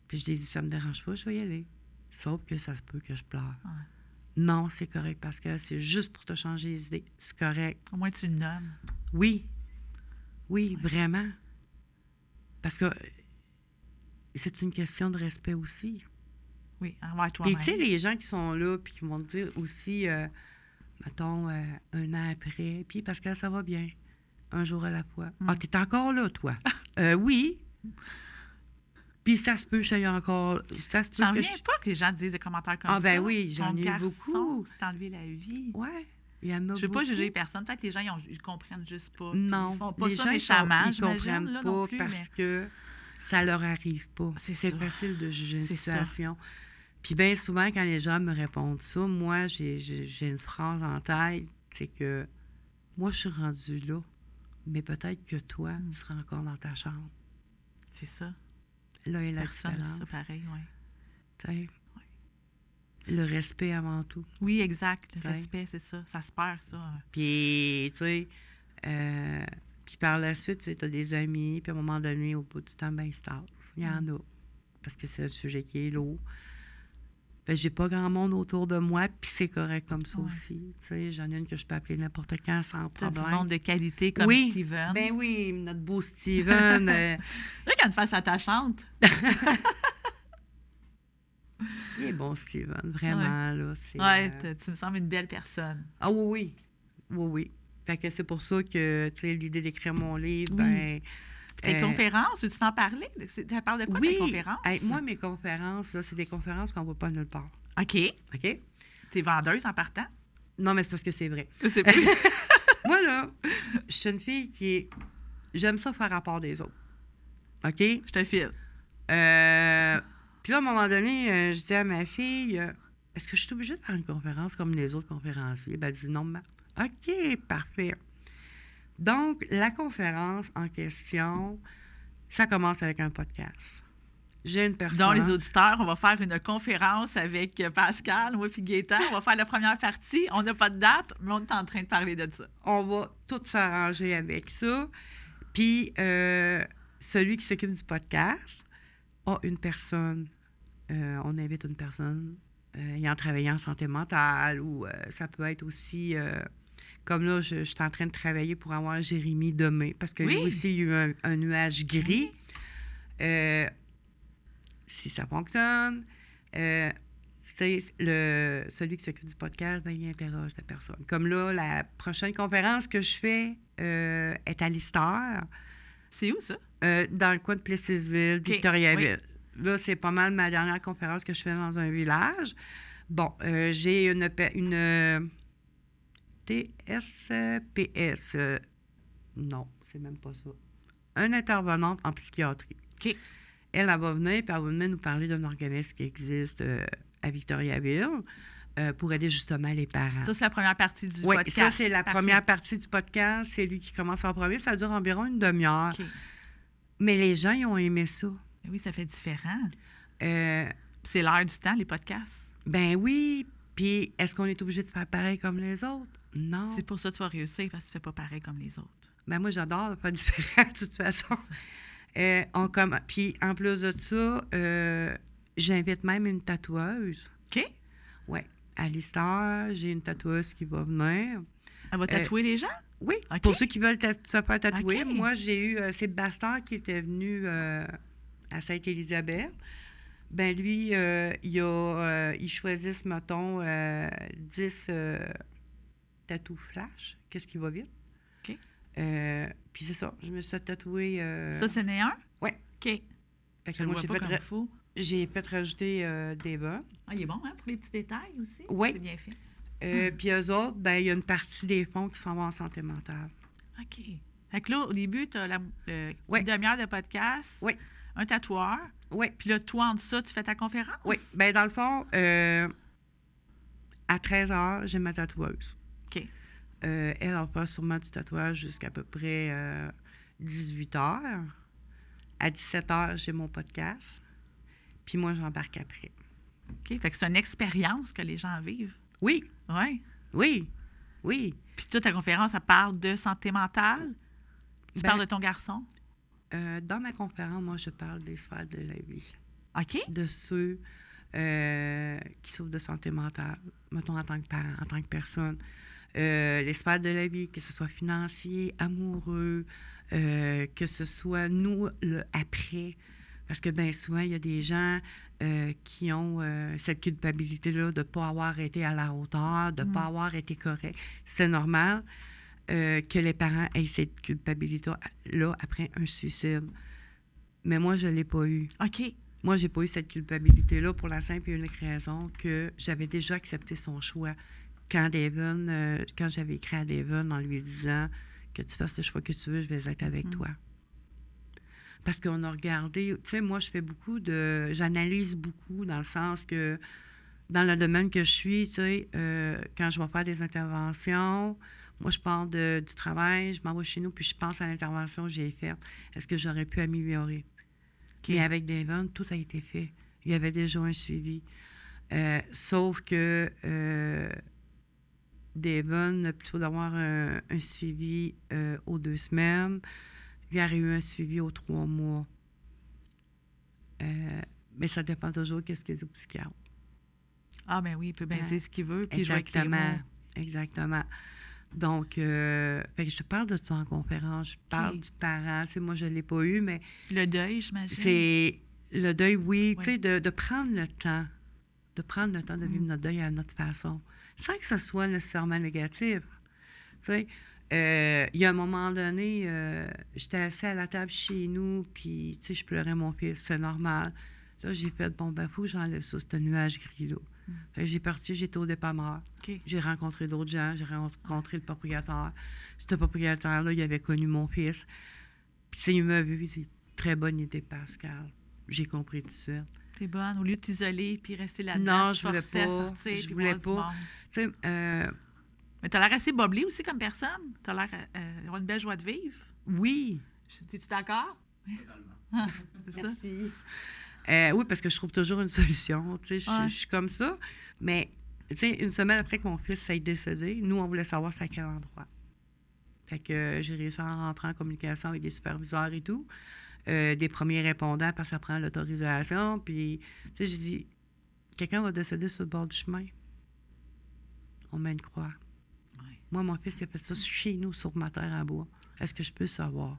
Speaker 2: Puis je lui ai dit, ça me dérange pas, je vais y aller. Sauf que ça se peut que je pleure.
Speaker 1: Ouais.
Speaker 2: Non, c'est correct parce que c'est juste pour te changer les idées. C'est correct.
Speaker 1: Au moins, tu le nommes.
Speaker 2: Oui. Oui, vraiment. Parce que c'est une question de respect aussi.
Speaker 1: Oui, envers
Speaker 2: Puis,
Speaker 1: toi-même.
Speaker 2: tu sais, les gens qui sont là, puis qui vont te dire aussi, mettons, un an après, puis parce que ça va bien, un jour à la fois. Ah, t'es encore là, toi? Oui. Puis ça se peut, je suis encore... Ça se peut
Speaker 1: J'en
Speaker 2: que
Speaker 1: reviens pas que les gens disent des commentaires comme ça.
Speaker 2: Ah, ben oui, j'en
Speaker 1: Ton
Speaker 2: ai eu
Speaker 1: garçon,
Speaker 2: beaucoup.
Speaker 1: c'est enlevé la vie.
Speaker 2: Ouais, il y en a
Speaker 1: Je veux
Speaker 2: beaucoup.
Speaker 1: pas juger personne. Peut-être que les gens, ils comprennent juste pas.
Speaker 2: Non,
Speaker 1: Ils font pas
Speaker 2: les
Speaker 1: ça
Speaker 2: gens,
Speaker 1: méchamment,
Speaker 2: ils
Speaker 1: j'imagine,
Speaker 2: comprennent
Speaker 1: là,
Speaker 2: pas
Speaker 1: non plus,
Speaker 2: parce
Speaker 1: mais...
Speaker 2: que ça leur arrive pas.
Speaker 1: C'est
Speaker 2: C'est
Speaker 1: ça.
Speaker 2: facile de juger une
Speaker 1: C'est ça.
Speaker 2: situation. Puis bien souvent, quand les gens me répondent ça, moi, j'ai une phrase en tête, c'est que moi, je suis rendue là, mais peut-être que toi, tu seras encore dans ta chambre.
Speaker 1: C'est ça.
Speaker 2: Là est la
Speaker 1: Personne ne
Speaker 2: différence.
Speaker 1: ça pareil, oui.
Speaker 2: Tu sais. Le respect avant tout.
Speaker 1: Oui, exact. Le
Speaker 2: Ouais.
Speaker 1: respect, c'est ça. Ça se perd, ça.
Speaker 2: Puis, tu sais, puis par la suite, tu as des amis, puis à un moment donné, au bout du temps, ben, ils se tassent. Il y en a. Parce que c'est un sujet qui est lourd. Fait que j'ai pas grand monde autour de moi, puis c'est correct comme ça
Speaker 1: Ouais.
Speaker 2: aussi. Tu sais, j'en ai une que je peux appeler n'importe quand sans
Speaker 1: Tu as du
Speaker 2: problème.
Speaker 1: monde de qualité comme
Speaker 2: Oui.
Speaker 1: Steven.
Speaker 2: Ben oui, notre beau Steven.
Speaker 1: Là, quand une face attachante.
Speaker 2: Il est bon, Steven, vraiment, là. C'est,
Speaker 1: Ouais, tu me sembles une belle personne.
Speaker 2: Ah oui, oui. Oui, oui. Fait que c'est pour ça que, tu sais, l'idée d'écrire mon livre,
Speaker 1: Oui.
Speaker 2: ben...
Speaker 1: Tes conférences, veux-tu t'en parler? Ça parle de quoi,
Speaker 2: oui.
Speaker 1: tes conférences?
Speaker 2: Hey, moi, mes conférences, là, c'est des conférences qu'on ne voit pas nulle part.
Speaker 1: OK.
Speaker 2: OK?
Speaker 1: T'es vendeuse en partant?
Speaker 2: Non, mais c'est parce que c'est vrai.
Speaker 1: C'est plus...
Speaker 2: Moi, là, je suis une fille qui est... J'aime ça faire rapport des autres. OK?
Speaker 1: Je te file.
Speaker 2: Puis là, à un moment donné, je dis à ma fille, est-ce que je suis obligée de faire une conférence comme les autres conférenciers? Ben, elle dit non, maman. OK, parfait. Donc, la conférence en question, ça commence avec un podcast. J'ai une personne...
Speaker 1: Dans les auditeurs, on va faire une conférence avec Pascal, moi puis Gaëtan. On va faire la première partie. On n'a pas de date, mais on est en train de parler de ça.
Speaker 2: On va tout s'arranger avec ça. Puis, celui qui s'occupe du podcast a une personne. On invite une personne ayant travaillé en santé mentale ou ça peut être aussi... comme là, je suis en train de travailler pour avoir Jérémy demain parce que
Speaker 1: Oui.
Speaker 2: lui aussi, il y a eu un nuage gris. Si ça fonctionne, celui qui s'occupe du podcast, ben, il interroge la personne. Comme là, la prochaine conférence que je fais est à Lister.
Speaker 1: C'est où ça?
Speaker 2: Dans le coin de Plessisville,
Speaker 1: OK,
Speaker 2: Victoriaville. Là, c'est pas mal ma dernière conférence que je fais dans un village. Bon, j'ai une TSPS. Non, c'est même pas ça. Une intervenante en psychiatrie.
Speaker 1: OK.
Speaker 2: Elle va venir, puis elle va venir nous parler d'un organisme qui existe à Victoriaville pour aider justement les parents.
Speaker 1: Ça, c'est la première partie du
Speaker 2: Oui,
Speaker 1: podcast.
Speaker 2: ça, c'est la
Speaker 1: Parfait.
Speaker 2: première partie du podcast. C'est lui qui commence en premier. Ça dure environ une demi-heure.
Speaker 1: OK.
Speaker 2: Mais les gens, ils ont aimé ça.
Speaker 1: Mais oui, ça fait différent.
Speaker 2: Euh,
Speaker 1: C'est l'heure du temps, les podcasts.
Speaker 2: ben oui. Puis, est-ce qu'on est obligé de faire pareil comme les autres? Non.
Speaker 1: C'est pour ça que tu vas réussir, parce que tu fais pas pareil comme les autres.
Speaker 2: Ben moi, j'adore faire différent, de toute façon. Puis, en plus de ça, j'invite même une tatoueuse.
Speaker 1: OK?
Speaker 2: Oui. À l'histoire, j'ai une tatoueuse qui va venir.
Speaker 1: Elle va tatouer les gens?
Speaker 2: Oui,
Speaker 1: OK.
Speaker 2: pour ceux qui veulent se faire tatouer.
Speaker 1: OK.
Speaker 2: Moi, j'ai eu c'est Bastard qui était venu à Sainte-Élisabeth. Ben lui, ils choisissent, mettons, 10 tatous flash. Qu'est-ce qui va vite?
Speaker 1: OK.
Speaker 2: Puis c'est ça, je me suis fait tatouer.
Speaker 1: Ça, c'est né un?
Speaker 2: Oui.
Speaker 1: OK.
Speaker 2: Fait
Speaker 1: Je
Speaker 2: que
Speaker 1: le
Speaker 2: moi,
Speaker 1: vois pas comme il faut.
Speaker 2: j'ai fait rajouter des bottes.
Speaker 1: Ah, il est bon, hein, pour les petits détails aussi.
Speaker 2: Oui.
Speaker 1: C'est bien fait.
Speaker 2: Puis eux autres, ben il y a une partie des fonds qui s'en va en santé mentale.
Speaker 1: OK. Fait que là, au début, tu as
Speaker 2: Oui.
Speaker 1: une demi-heure de podcast,
Speaker 2: Oui.
Speaker 1: un tatoueur,
Speaker 2: Oui.
Speaker 1: puis là, toi, en ça, tu fais ta conférence?
Speaker 2: Oui. Ben dans le fond, à 13h, j'ai ma tatoueuse.
Speaker 1: OK.
Speaker 2: Elle va faire sûrement du tatouage jusqu'à peu près 18h. À 17h, j'ai mon podcast. Puis moi, j'embarque après.
Speaker 1: OK. Fait que c'est une expérience que les gens vivent.
Speaker 2: Oui,
Speaker 1: Oui.
Speaker 2: oui, oui.
Speaker 1: Puis toute ta conférence, ça parle de santé mentale. Tu
Speaker 2: Ben-
Speaker 1: parles de ton garçon.
Speaker 2: Dans ma conférence, moi, je parle des sphères de la vie.
Speaker 1: OK.
Speaker 2: De ceux qui souffrent de santé mentale, mettons en tant que parent, en tant que personne. Les sphères de la vie, que ce soit financier, amoureux, que ce soit nous, le après. Parce que bien souvent, il y a des gens qui ont cette culpabilité-là de ne pas avoir été à la hauteur, de ne pas avoir été correct. C'est normal que les parents aient cette culpabilité-là après un suicide. Mais moi, je ne l'ai pas eu.
Speaker 1: OK.
Speaker 2: Moi, j'ai pas eu cette culpabilité-là pour la simple et unique raison que j'avais déjà accepté son choix. Quand j'avais écrit à Devon en lui disant que tu fasses le choix que tu veux, je vais être avec toi. Parce qu'on a regardé, tu sais, moi, j'analyse beaucoup dans le sens que dans le domaine que je suis, tu sais, quand je vais faire des interventions, moi, je parle du travail, je m'en vais chez nous, puis je pense à l'intervention que j'ai faite. Est-ce que j'aurais pu améliorer? Mais avec Devon, tout a été fait. Il y avait déjà un suivi. Sauf que Devon, plutôt d'avoir un suivi aux 2 semaines, il y aurait eu un suivi aux 3 mois. Mais ça dépend toujours qu'est-ce qu'il y a au psychiatre.
Speaker 1: Ah, ben oui, il peut bien dire ce qu'il veut, puis
Speaker 2: Exactement.
Speaker 1: je vais écrire.
Speaker 2: Exactement. Donc, fait que je te parle de ça en conférence. Je parle du parent. Tu sais, moi, je ne l'ai pas eu, mais...
Speaker 1: Le deuil, j'imagine.
Speaker 2: C'est le deuil, oui.
Speaker 1: Oui.
Speaker 2: Tu sais, de prendre le temps. De prendre le temps de vivre notre deuil à notre façon. Sans que ce soit nécessairement négatif. Tu sais, il y a un moment donné, j'étais assise à la table chez nous, puis, tu sais, je pleurais mon fils. C'est normal. Là, j'ai fait, bon, ben, faut que j'enlève ça, ce nuage gris-là. Fait que j'ai parti, j'étais au dépanneur.
Speaker 1: OK.
Speaker 2: J'ai rencontré d'autres gens, j'ai rencontré le propriétaire. Ce propriétaire-là, il avait connu mon fils. Puis, tu sais, il m'a vu, il dit, très bonne idée, Pascal. J'ai compris tout de suite.
Speaker 1: T'es bonne. Au lieu de t'isoler puis rester là-dedans,
Speaker 2: Non,
Speaker 1: tu
Speaker 2: je voulais
Speaker 1: forçais à
Speaker 2: pas.
Speaker 1: sortir
Speaker 2: Je
Speaker 1: puis
Speaker 2: voulais
Speaker 1: voir du
Speaker 2: pas.
Speaker 1: monde.
Speaker 2: Tu sais,
Speaker 1: Mais t'as l'air assez boblé aussi comme personne. T'as l'air d'avoir une belle joie de vivre.
Speaker 2: oui.
Speaker 1: T'es-tu d'accord?
Speaker 3: Totalement.
Speaker 1: C'est ça?
Speaker 2: Oui, parce que je trouve toujours une solution. Tu sais,
Speaker 1: Ouais.
Speaker 2: je suis comme ça. Mais, tu sais, une semaine après que mon fils s'est décédé, nous, on voulait savoir c'est à quel endroit. Fait que j'ai réussi à rentrer en communication avec des superviseurs et tout. Des premiers répondants, parce que ça prend l'autorisation. Puis, tu sais, j'ai dit, quelqu'un va décéder sur le bord du chemin. On met une croix.
Speaker 1: Ouais.
Speaker 2: Moi, mon fils, il a fait ça chez nous, sur ma terre en bois. Est-ce que je peux savoir?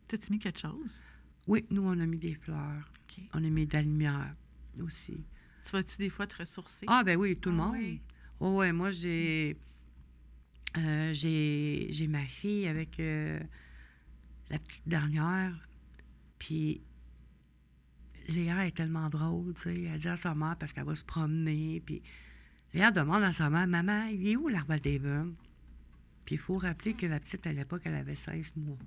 Speaker 1: T'as-tu mis quelque chose?
Speaker 2: Oui, nous, on a mis des fleurs.
Speaker 1: OK.
Speaker 2: On a mis de la lumière aussi.
Speaker 1: Tu vas-tu des fois te ressourcer?
Speaker 2: Ah, ben oui, tout le
Speaker 1: Ah
Speaker 2: monde.
Speaker 1: oui.
Speaker 2: Oh, ouais, moi, j'ai ma fille avec la petite dernière. Puis Léa est tellement drôle, tu sais. Elle dit à sa mère parce qu'elle va se promener. Puis Léa demande à sa mère, « Maman, il est où l'arbre à Devon? » Puis il faut rappeler que la petite, à l'époque, elle avait 16 mois.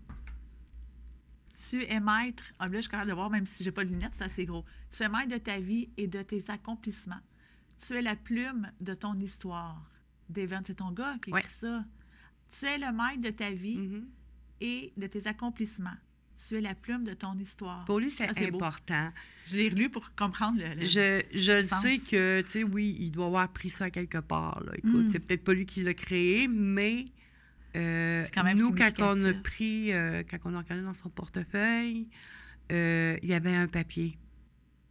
Speaker 1: Tu es maître. Ah, là, je suis capable de voir, même si j'ai pas de lunettes, c'est assez gros. Tu es maître de ta vie et de tes accomplissements. Tu es la plume de ton histoire. Devon, c'est ton gars qui écrit ça. Tu es le maître de ta vie et de tes accomplissements. Tu es la plume de ton histoire.
Speaker 2: Pour lui, c'est
Speaker 1: beau.
Speaker 2: important.
Speaker 1: Je l'ai relu pour comprendre le
Speaker 2: Je
Speaker 1: sens.
Speaker 2: sais que, tu sais, oui, il doit avoir appris ça quelque part. Là. Écoute, c'est peut-être pas lui qui l'a créé, mais
Speaker 1: quand même
Speaker 2: nous, quand on a
Speaker 1: significatif.
Speaker 2: pris, quand on a regardé dans son portefeuille, il y avait un papier.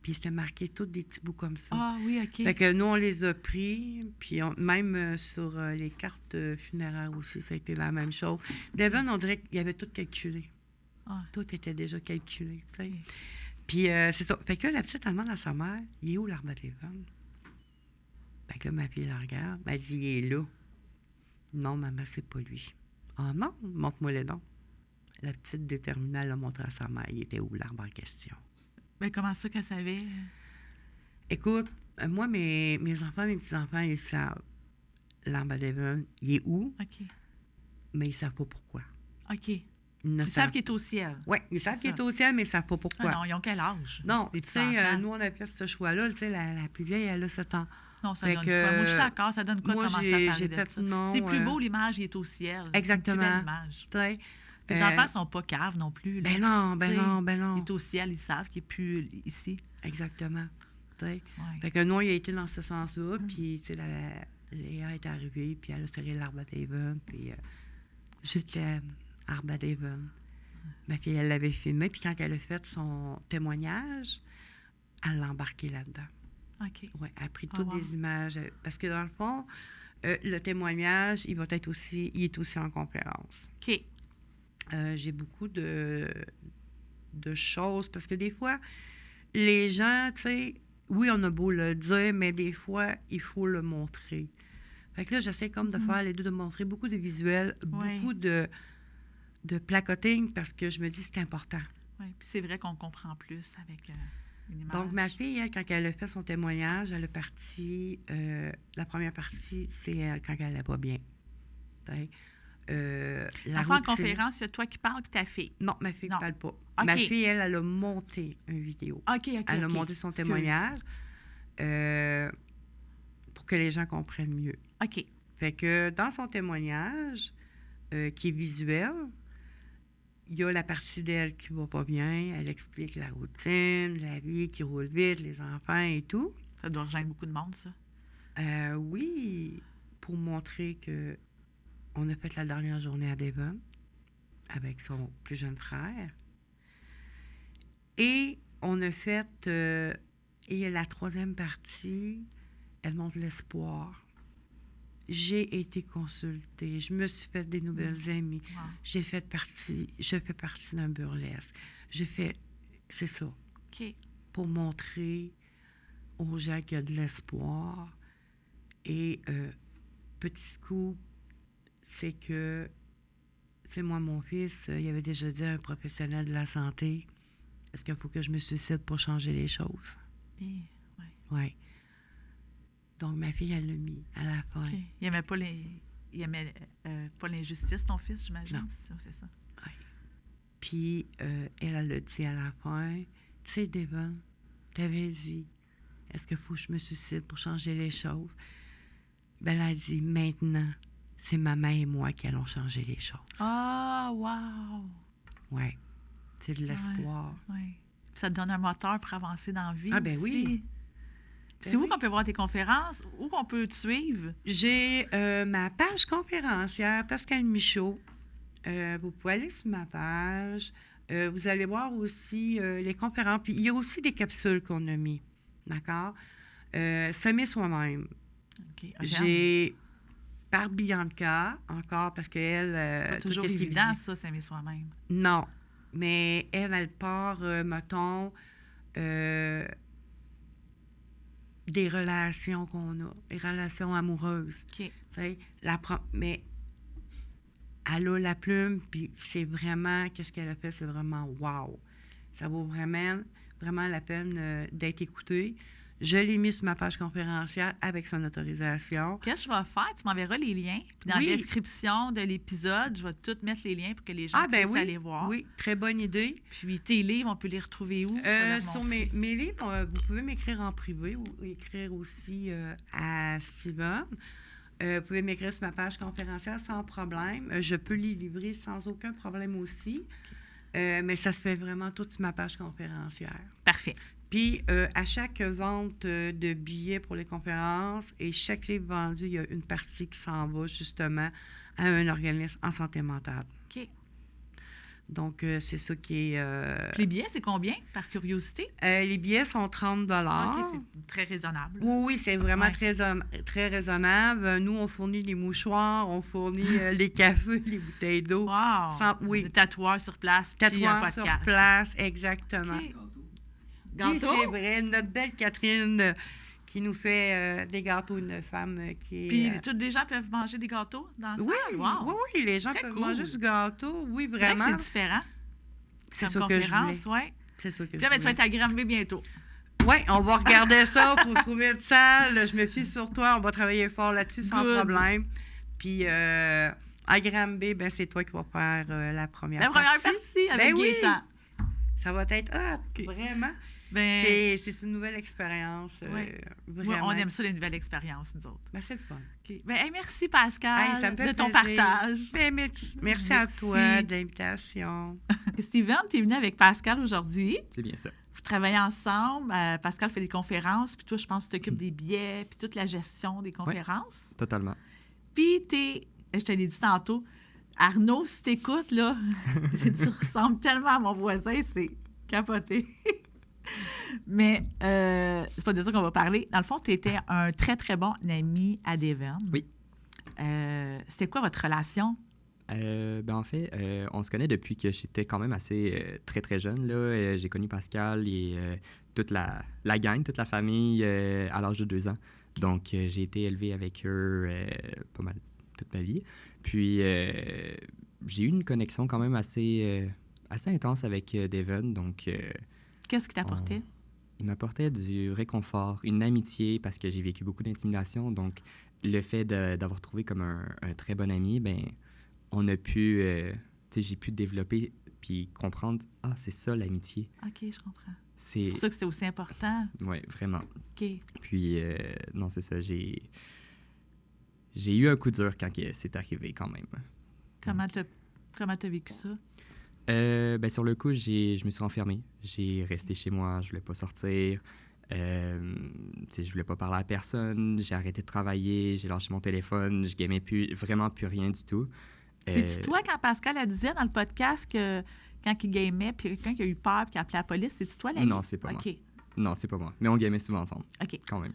Speaker 2: Puis c'était marqué tous des petits bouts comme ça.
Speaker 1: Ah oui, OK.
Speaker 2: Fait que nous, on les a pris, puis même sur les cartes funéraires aussi, ça a été la même chose. Devon, on dirait qu'il avait tout calculé.
Speaker 1: Ah.
Speaker 2: Tout était déjà calculé, tu sais.
Speaker 1: OK.
Speaker 2: Puis c'est ça. Fait que là, la petite, elle demande à sa mère, « Il est où l'arbre à Devon? » Fait que là, ma fille la regarde, elle dit, « Il est là. » Non, maman, c'est pas lui. « Ah non? Montre-moi les dons. » La petite déterminée, elle l'a montré à sa mère. Il était où l'arbre en question?
Speaker 1: Mais comment ça qu'elle savait?
Speaker 2: Écoute, moi, mes enfants, mes petits-enfants, ils savent. L'arbre à Devon, il est où?
Speaker 1: OK.
Speaker 2: Mais ils savent pas pourquoi.
Speaker 1: OK.
Speaker 2: Ils
Speaker 1: Ils savent qu'il est au ciel.
Speaker 2: Oui, ils savent qu'il est au ciel, mais ils savent pas pourquoi.
Speaker 1: Ah non, ils ont quel âge?
Speaker 2: Non,
Speaker 1: les
Speaker 2: tu sais,
Speaker 1: petits-enfants?
Speaker 2: nous, on a fait ce choix-là. Tu sais, la plus vieille, elle a 7 ans.
Speaker 1: Non, ça
Speaker 2: Fait
Speaker 1: donne
Speaker 2: que,
Speaker 1: quoi? Moi, je suis d'accord. Ça donne quoi
Speaker 2: moi,
Speaker 1: comment ça
Speaker 2: j'ai
Speaker 1: parler de
Speaker 2: fait
Speaker 1: ça?
Speaker 2: non,
Speaker 1: C'est plus beau, l'image, il est au ciel.
Speaker 2: Exactement.
Speaker 1: C'est une plus belle image.
Speaker 2: Tu sais,
Speaker 1: Les enfants sont pas caves non plus. Là.
Speaker 2: Ben non, ben
Speaker 1: Tu sais,
Speaker 2: non, ben non.
Speaker 1: Il est au ciel, ils savent qu'il n'est plus ici.
Speaker 2: Exactement. Tu sais.
Speaker 1: Ouais.
Speaker 2: Fait que nous, il a été dans ce sens-là, puis, tu sais, Léa est arrivée, puis elle a serré l'arbre à Devon, puis je t'aime, arbre à Devon. Ma fille, elle l'avait filmé, puis quand elle a fait son témoignage, elle l'a embarqué là-dedans.
Speaker 1: OK.
Speaker 2: Oui, elle a pris toutes des images. Parce que dans le fond, le témoignage, il est aussi en conférence.
Speaker 1: OK.
Speaker 2: J'ai beaucoup de choses, parce que des fois, les gens, tu sais, oui, on a beau le dire, mais des fois, il faut le montrer. Fait que là, j'essaie comme de faire les deux, de montrer beaucoup de visuels, beaucoup de placoting, parce que je me dis que c'est important.
Speaker 1: Oui, puis c'est vrai qu'on comprend plus avec une image.
Speaker 2: Donc, ma fille, elle, quand elle a fait son témoignage, elle a parti, la première partie, c'est elle, quand elle n'allait pas bien.
Speaker 1: En conférence, c'est toi qui parles puis ta fille.
Speaker 2: Non, ma fille ne parle pas.
Speaker 1: Okay.
Speaker 2: Ma fille, elle a monté une vidéo.
Speaker 1: OK.
Speaker 2: Elle a monté son témoignage pour que les gens comprennent mieux.
Speaker 1: OK.
Speaker 2: Fait que dans son témoignage, qui est visuel, il y a la partie d'elle qui va pas bien. Elle explique la routine, la vie qui roule vite, les enfants et tout.
Speaker 1: Ça doit rejoindre beaucoup de monde, ça.
Speaker 2: Oui, pour montrer que on a fait la dernière journée à Devon avec son plus jeune frère. Et on a fait... et la troisième partie, elle montre l'espoir. J'ai été consultée. Je me suis fait des nouvelles amies.
Speaker 1: Wow.
Speaker 2: Je fais partie d'un burlesque. C'est ça.
Speaker 1: OK.
Speaker 2: Pour montrer aux gens qu'il y a de l'espoir. Et petit scoop, c'est que, tu sais, moi, mon fils, il avait déjà dit à un professionnel de la santé, est-ce qu'il faut que je me suicide pour changer les choses?
Speaker 1: Oui.
Speaker 2: Oui. Donc, ma fille, elle l'a mis à la fin.
Speaker 1: Okay. Il n'aimait pas l'injustice, ton fils, j'imagine?
Speaker 2: Non.
Speaker 1: C'est ça.
Speaker 2: Oui. Puis, elle a dit à la fin, tu sais, Devon, t'avais dit, est-ce qu'il faut que je me suicide pour changer les choses? Ben, elle a dit, maintenant, c'est maman et moi qui allons changer les choses.
Speaker 1: Ah, wow!
Speaker 2: Oui. C'est de l'espoir.
Speaker 1: Oui. Ça te donne un moteur pour avancer dans la vie.
Speaker 2: Ah, ben
Speaker 1: aussi.
Speaker 2: oui.
Speaker 1: C'est où qu'on peut voir tes conférences? Où qu'on peut te suivre?
Speaker 2: J'ai ma page conférencière, Pascal Michaud. Vous pouvez aller sur ma page. Vous allez voir aussi les conférences. Puis il y a aussi des capsules qu'on a mis. D'accord? S'aimer soi-même.
Speaker 1: Okay.
Speaker 2: J'ai par Bianca, encore, parce qu'elle...
Speaker 1: c'est pas toujours évident, ça, s'aimer soi-même.
Speaker 2: Non. Mais elle part, mettons... des relations qu'on a, des relations amoureuses.
Speaker 1: OK.
Speaker 2: Mais elle a la plume, puis c'est vraiment, qu'est-ce qu'elle a fait, c'est vraiment wow. Ça vaut vraiment, vraiment la peine d'être écouté. Je l'ai mis sur ma page conférencière avec son autorisation.
Speaker 1: Qu'est-ce que je vais faire? Tu m'enverras les liens. Puis dans
Speaker 2: Oui.
Speaker 1: la description de l'épisode, je vais tout mettre les liens pour que les gens
Speaker 2: Ah, ben
Speaker 1: puissent
Speaker 2: oui,
Speaker 1: aller voir.
Speaker 2: oui, très bonne idée.
Speaker 1: Puis tes livres, on peut les retrouver où? Je vais leur
Speaker 2: Sur
Speaker 1: montrer.
Speaker 2: mes livres, vous pouvez m'écrire en privé ou écrire aussi à Steven. Vous pouvez m'écrire sur ma page conférencière sans problème. Je peux les livrer sans aucun problème aussi. Mais ça se fait vraiment tout sur ma page conférencière.
Speaker 1: Parfait.
Speaker 2: Puis, à chaque vente de billets pour les conférences et chaque livre vendu, il y a une partie qui s'en va justement à un organisme en santé mentale.
Speaker 1: OK.
Speaker 2: Donc, c'est ça qui est...
Speaker 1: Puis les billets, c'est combien, par curiosité?
Speaker 2: les billets sont 30
Speaker 1: OK, c'est très raisonnable.
Speaker 2: Oui, c'est vraiment
Speaker 1: Ouais.
Speaker 2: très raisonnable. Nous, on fournit les mouchoirs, on fournit les cafés, les bouteilles d'eau.
Speaker 1: Wow!
Speaker 2: Oui.
Speaker 1: Le tatoueur sur place, puis un
Speaker 2: Tatouage sur
Speaker 1: podcast.
Speaker 2: place, exactement.
Speaker 1: OK.
Speaker 3: Gâteau.
Speaker 2: Oui,
Speaker 1: Gâteau?
Speaker 2: c'est vrai. Notre belle Catherine qui nous fait des gâteaux, une femme qui est...
Speaker 1: Puis tous les gens peuvent manger des gâteaux dans la
Speaker 2: oui,
Speaker 1: salle? Wow!
Speaker 2: oui, les gens
Speaker 1: Très
Speaker 2: peuvent
Speaker 1: cool.
Speaker 2: manger du gâteau. Oui,
Speaker 1: C'est vrai que
Speaker 2: vraiment.
Speaker 1: c'est différent.
Speaker 2: C'est
Speaker 1: Comme
Speaker 2: ça que je
Speaker 1: conférence,
Speaker 2: voulais.
Speaker 1: ouais.
Speaker 2: C'est ça que
Speaker 1: Puis
Speaker 2: je
Speaker 1: là, ben, tu vas
Speaker 2: voulais.
Speaker 1: être à Granby bientôt.
Speaker 2: Oui, on va regarder ça pour trouver une salle. Je me fie sur toi. On va travailler fort là-dessus sans
Speaker 1: Good.
Speaker 2: problème. Puis à Granby, ben, c'est toi qui vas faire la première
Speaker 1: La première
Speaker 2: partie.
Speaker 1: partie avec
Speaker 2: Ben oui.
Speaker 1: Gaétan.
Speaker 2: Ça va être hot,
Speaker 1: OK.
Speaker 2: vraiment.
Speaker 1: Ben,
Speaker 2: C'est une nouvelle expérience.
Speaker 1: Ouais.
Speaker 2: Vraiment.
Speaker 1: on aime ça, les nouvelles expériences, nous autres.
Speaker 2: Ben, c'est le fun.
Speaker 1: OK. Ben, hey, merci, Pascal,
Speaker 2: Hey, ça me fait
Speaker 1: de ton
Speaker 2: plaisir.
Speaker 1: partage.
Speaker 2: Ben, merci à
Speaker 1: Merci.
Speaker 2: toi de l'invitation.
Speaker 1: Steven, tu es venu avec Pascal aujourd'hui.
Speaker 3: C'est bien ça.
Speaker 1: Vous travaillez ensemble. Pascal fait des conférences, puis toi, je pense que tu t'occupes des billets, puis toute la gestion des conférences.
Speaker 3: Totalement.
Speaker 1: Puis, je te l'ai dit tantôt, Arnaud, si t'écoutes, là, tu ressembles tellement à mon voisin, c'est capoté. Mais c'est pas de ça qu'on va parler. Dans le fond, tu étais un très, très bon ami à Devon.
Speaker 3: Oui.
Speaker 1: C'était quoi votre relation?
Speaker 3: En fait, on se connaît depuis que j'étais quand même assez très, très jeune. Là. J'ai connu Pascal et toute la gang, toute la famille à l'âge de 2 ans. Donc, j'ai été élevé avec eux pas mal toute ma vie. Puis, j'ai eu une connexion quand même assez intense avec Devon. Donc,
Speaker 1: Qu'est-ce qui t'apportait?
Speaker 3: il m'apportait du réconfort, une amitié, parce que j'ai vécu beaucoup d'intimidation. Donc, le fait d'avoir trouvé comme un très bon ami, ben on a pu, j'ai pu développer puis comprendre, c'est ça l'amitié.
Speaker 1: OK, je comprends.
Speaker 3: C'est
Speaker 1: C'est pour ça que c'était aussi important.
Speaker 3: Oui, vraiment.
Speaker 1: OK.
Speaker 3: Puis, non, c'est ça, j'ai eu un coup dur quand c'est arrivé quand même.
Speaker 1: Comment t'as vécu ça?
Speaker 3: Sur le coup, je me suis renfermé. J'ai resté chez moi, je voulais pas sortir. Je voulais pas parler à personne. J'ai arrêté de travailler, j'ai lâché mon téléphone, je gamais vraiment plus rien du tout.
Speaker 1: C'est-tu toi, quand Pascal a disait dans le podcast que quand il gamait, puis quelqu'un qui a eu peur puis qui a appelé la police, c'est-tu toi, l'ami?
Speaker 3: Non, c'est pas moi.
Speaker 1: OK.
Speaker 3: Non, c'est pas moi. Mais on gamait souvent ensemble,
Speaker 1: OK.
Speaker 3: quand même.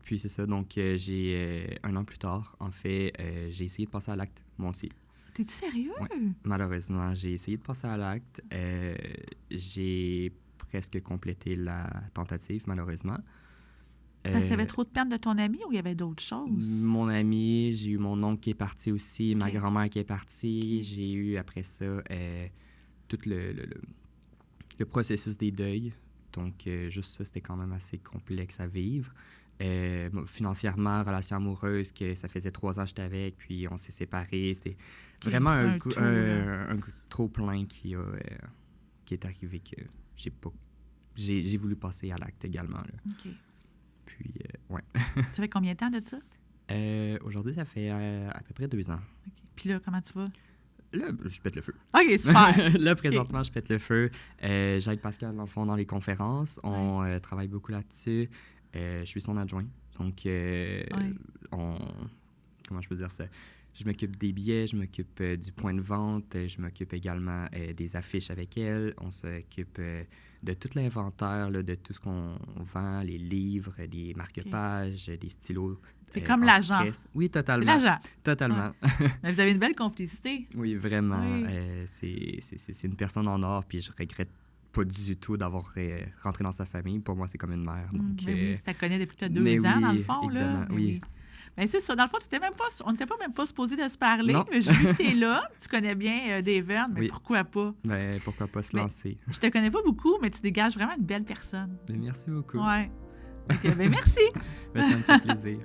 Speaker 3: Puis c'est ça, donc j'ai 1 an plus tard, en fait, j'ai essayé de passer à l'acte, moi aussi.
Speaker 1: T'es-tu sérieux?
Speaker 3: Ouais. Malheureusement, j'ai essayé de passer à l'acte. J'ai presque complété la tentative, malheureusement.
Speaker 1: Parce que t'avais trop de peine de ton ami ou il y avait d'autres choses?
Speaker 3: Mon ami, j'ai eu mon oncle qui est parti aussi, ma
Speaker 1: OK.
Speaker 3: grand-mère qui est partie. J'ai eu, après ça, tout le processus des deuils. Donc, juste ça, c'était quand même assez complexe à vivre. Financièrement, relation amoureuse, que ça faisait 3 ans que j'étais avec, puis on s'est séparés. C'était vraiment un trop plein qui est arrivé que j'ai voulu passer à l'acte également. Là.
Speaker 1: OK.
Speaker 3: Puis, ouais.
Speaker 1: Ça fait combien de temps de ça?
Speaker 3: Aujourd'hui, ça fait à peu près 2 ans.
Speaker 1: OK. Puis là, comment tu vas?
Speaker 3: Là, je pète le feu.
Speaker 1: OK, super.
Speaker 3: Là, présentement, je pète le feu. J'aide Pascal, dans le fond, dans les conférences. On travaille beaucoup là-dessus. Je suis son adjoint. Donc, comment je peux dire ça? Je m'occupe des billets, je m'occupe du point de vente, je m'occupe également des affiches avec elle. On s'occupe de tout l'inventaire, là, de tout ce qu'on vend, les livres, des marque-pages, des stylos.
Speaker 1: C'est comme l'agent.
Speaker 3: anti-stress. Oui,
Speaker 1: C'est
Speaker 3: totalement.
Speaker 1: l'agent.
Speaker 3: Totalement.
Speaker 1: Mais vous avez une belle complicité.
Speaker 3: Oui, vraiment.
Speaker 1: Oui.
Speaker 3: C'est une personne en or, puis je regrette pas du tout d'avoir rentré dans sa famille. Pour moi, c'est comme une mère. Donc,
Speaker 1: Mais oui, tu la connais depuis que tu as 2
Speaker 3: mais
Speaker 1: ans,
Speaker 3: oui,
Speaker 1: dans le fond. Là.
Speaker 3: évidemment,
Speaker 1: Mais
Speaker 3: oui.
Speaker 1: Ben, c'est ça. Dans le fond, on n'était pas même pas supposé de se parler.
Speaker 3: Non.
Speaker 1: Mais j'ai vu que tu es là. Tu connais bien Davern, mais
Speaker 3: Oui.
Speaker 1: pourquoi pas?
Speaker 3: Ben, pourquoi pas se
Speaker 1: Mais-
Speaker 3: lancer?
Speaker 1: Je te connais pas beaucoup, mais tu dégages vraiment une belle personne.
Speaker 3: Ben, merci beaucoup.
Speaker 1: Ouais. Ok, ben merci.
Speaker 3: Ben, ça me fait plaisir.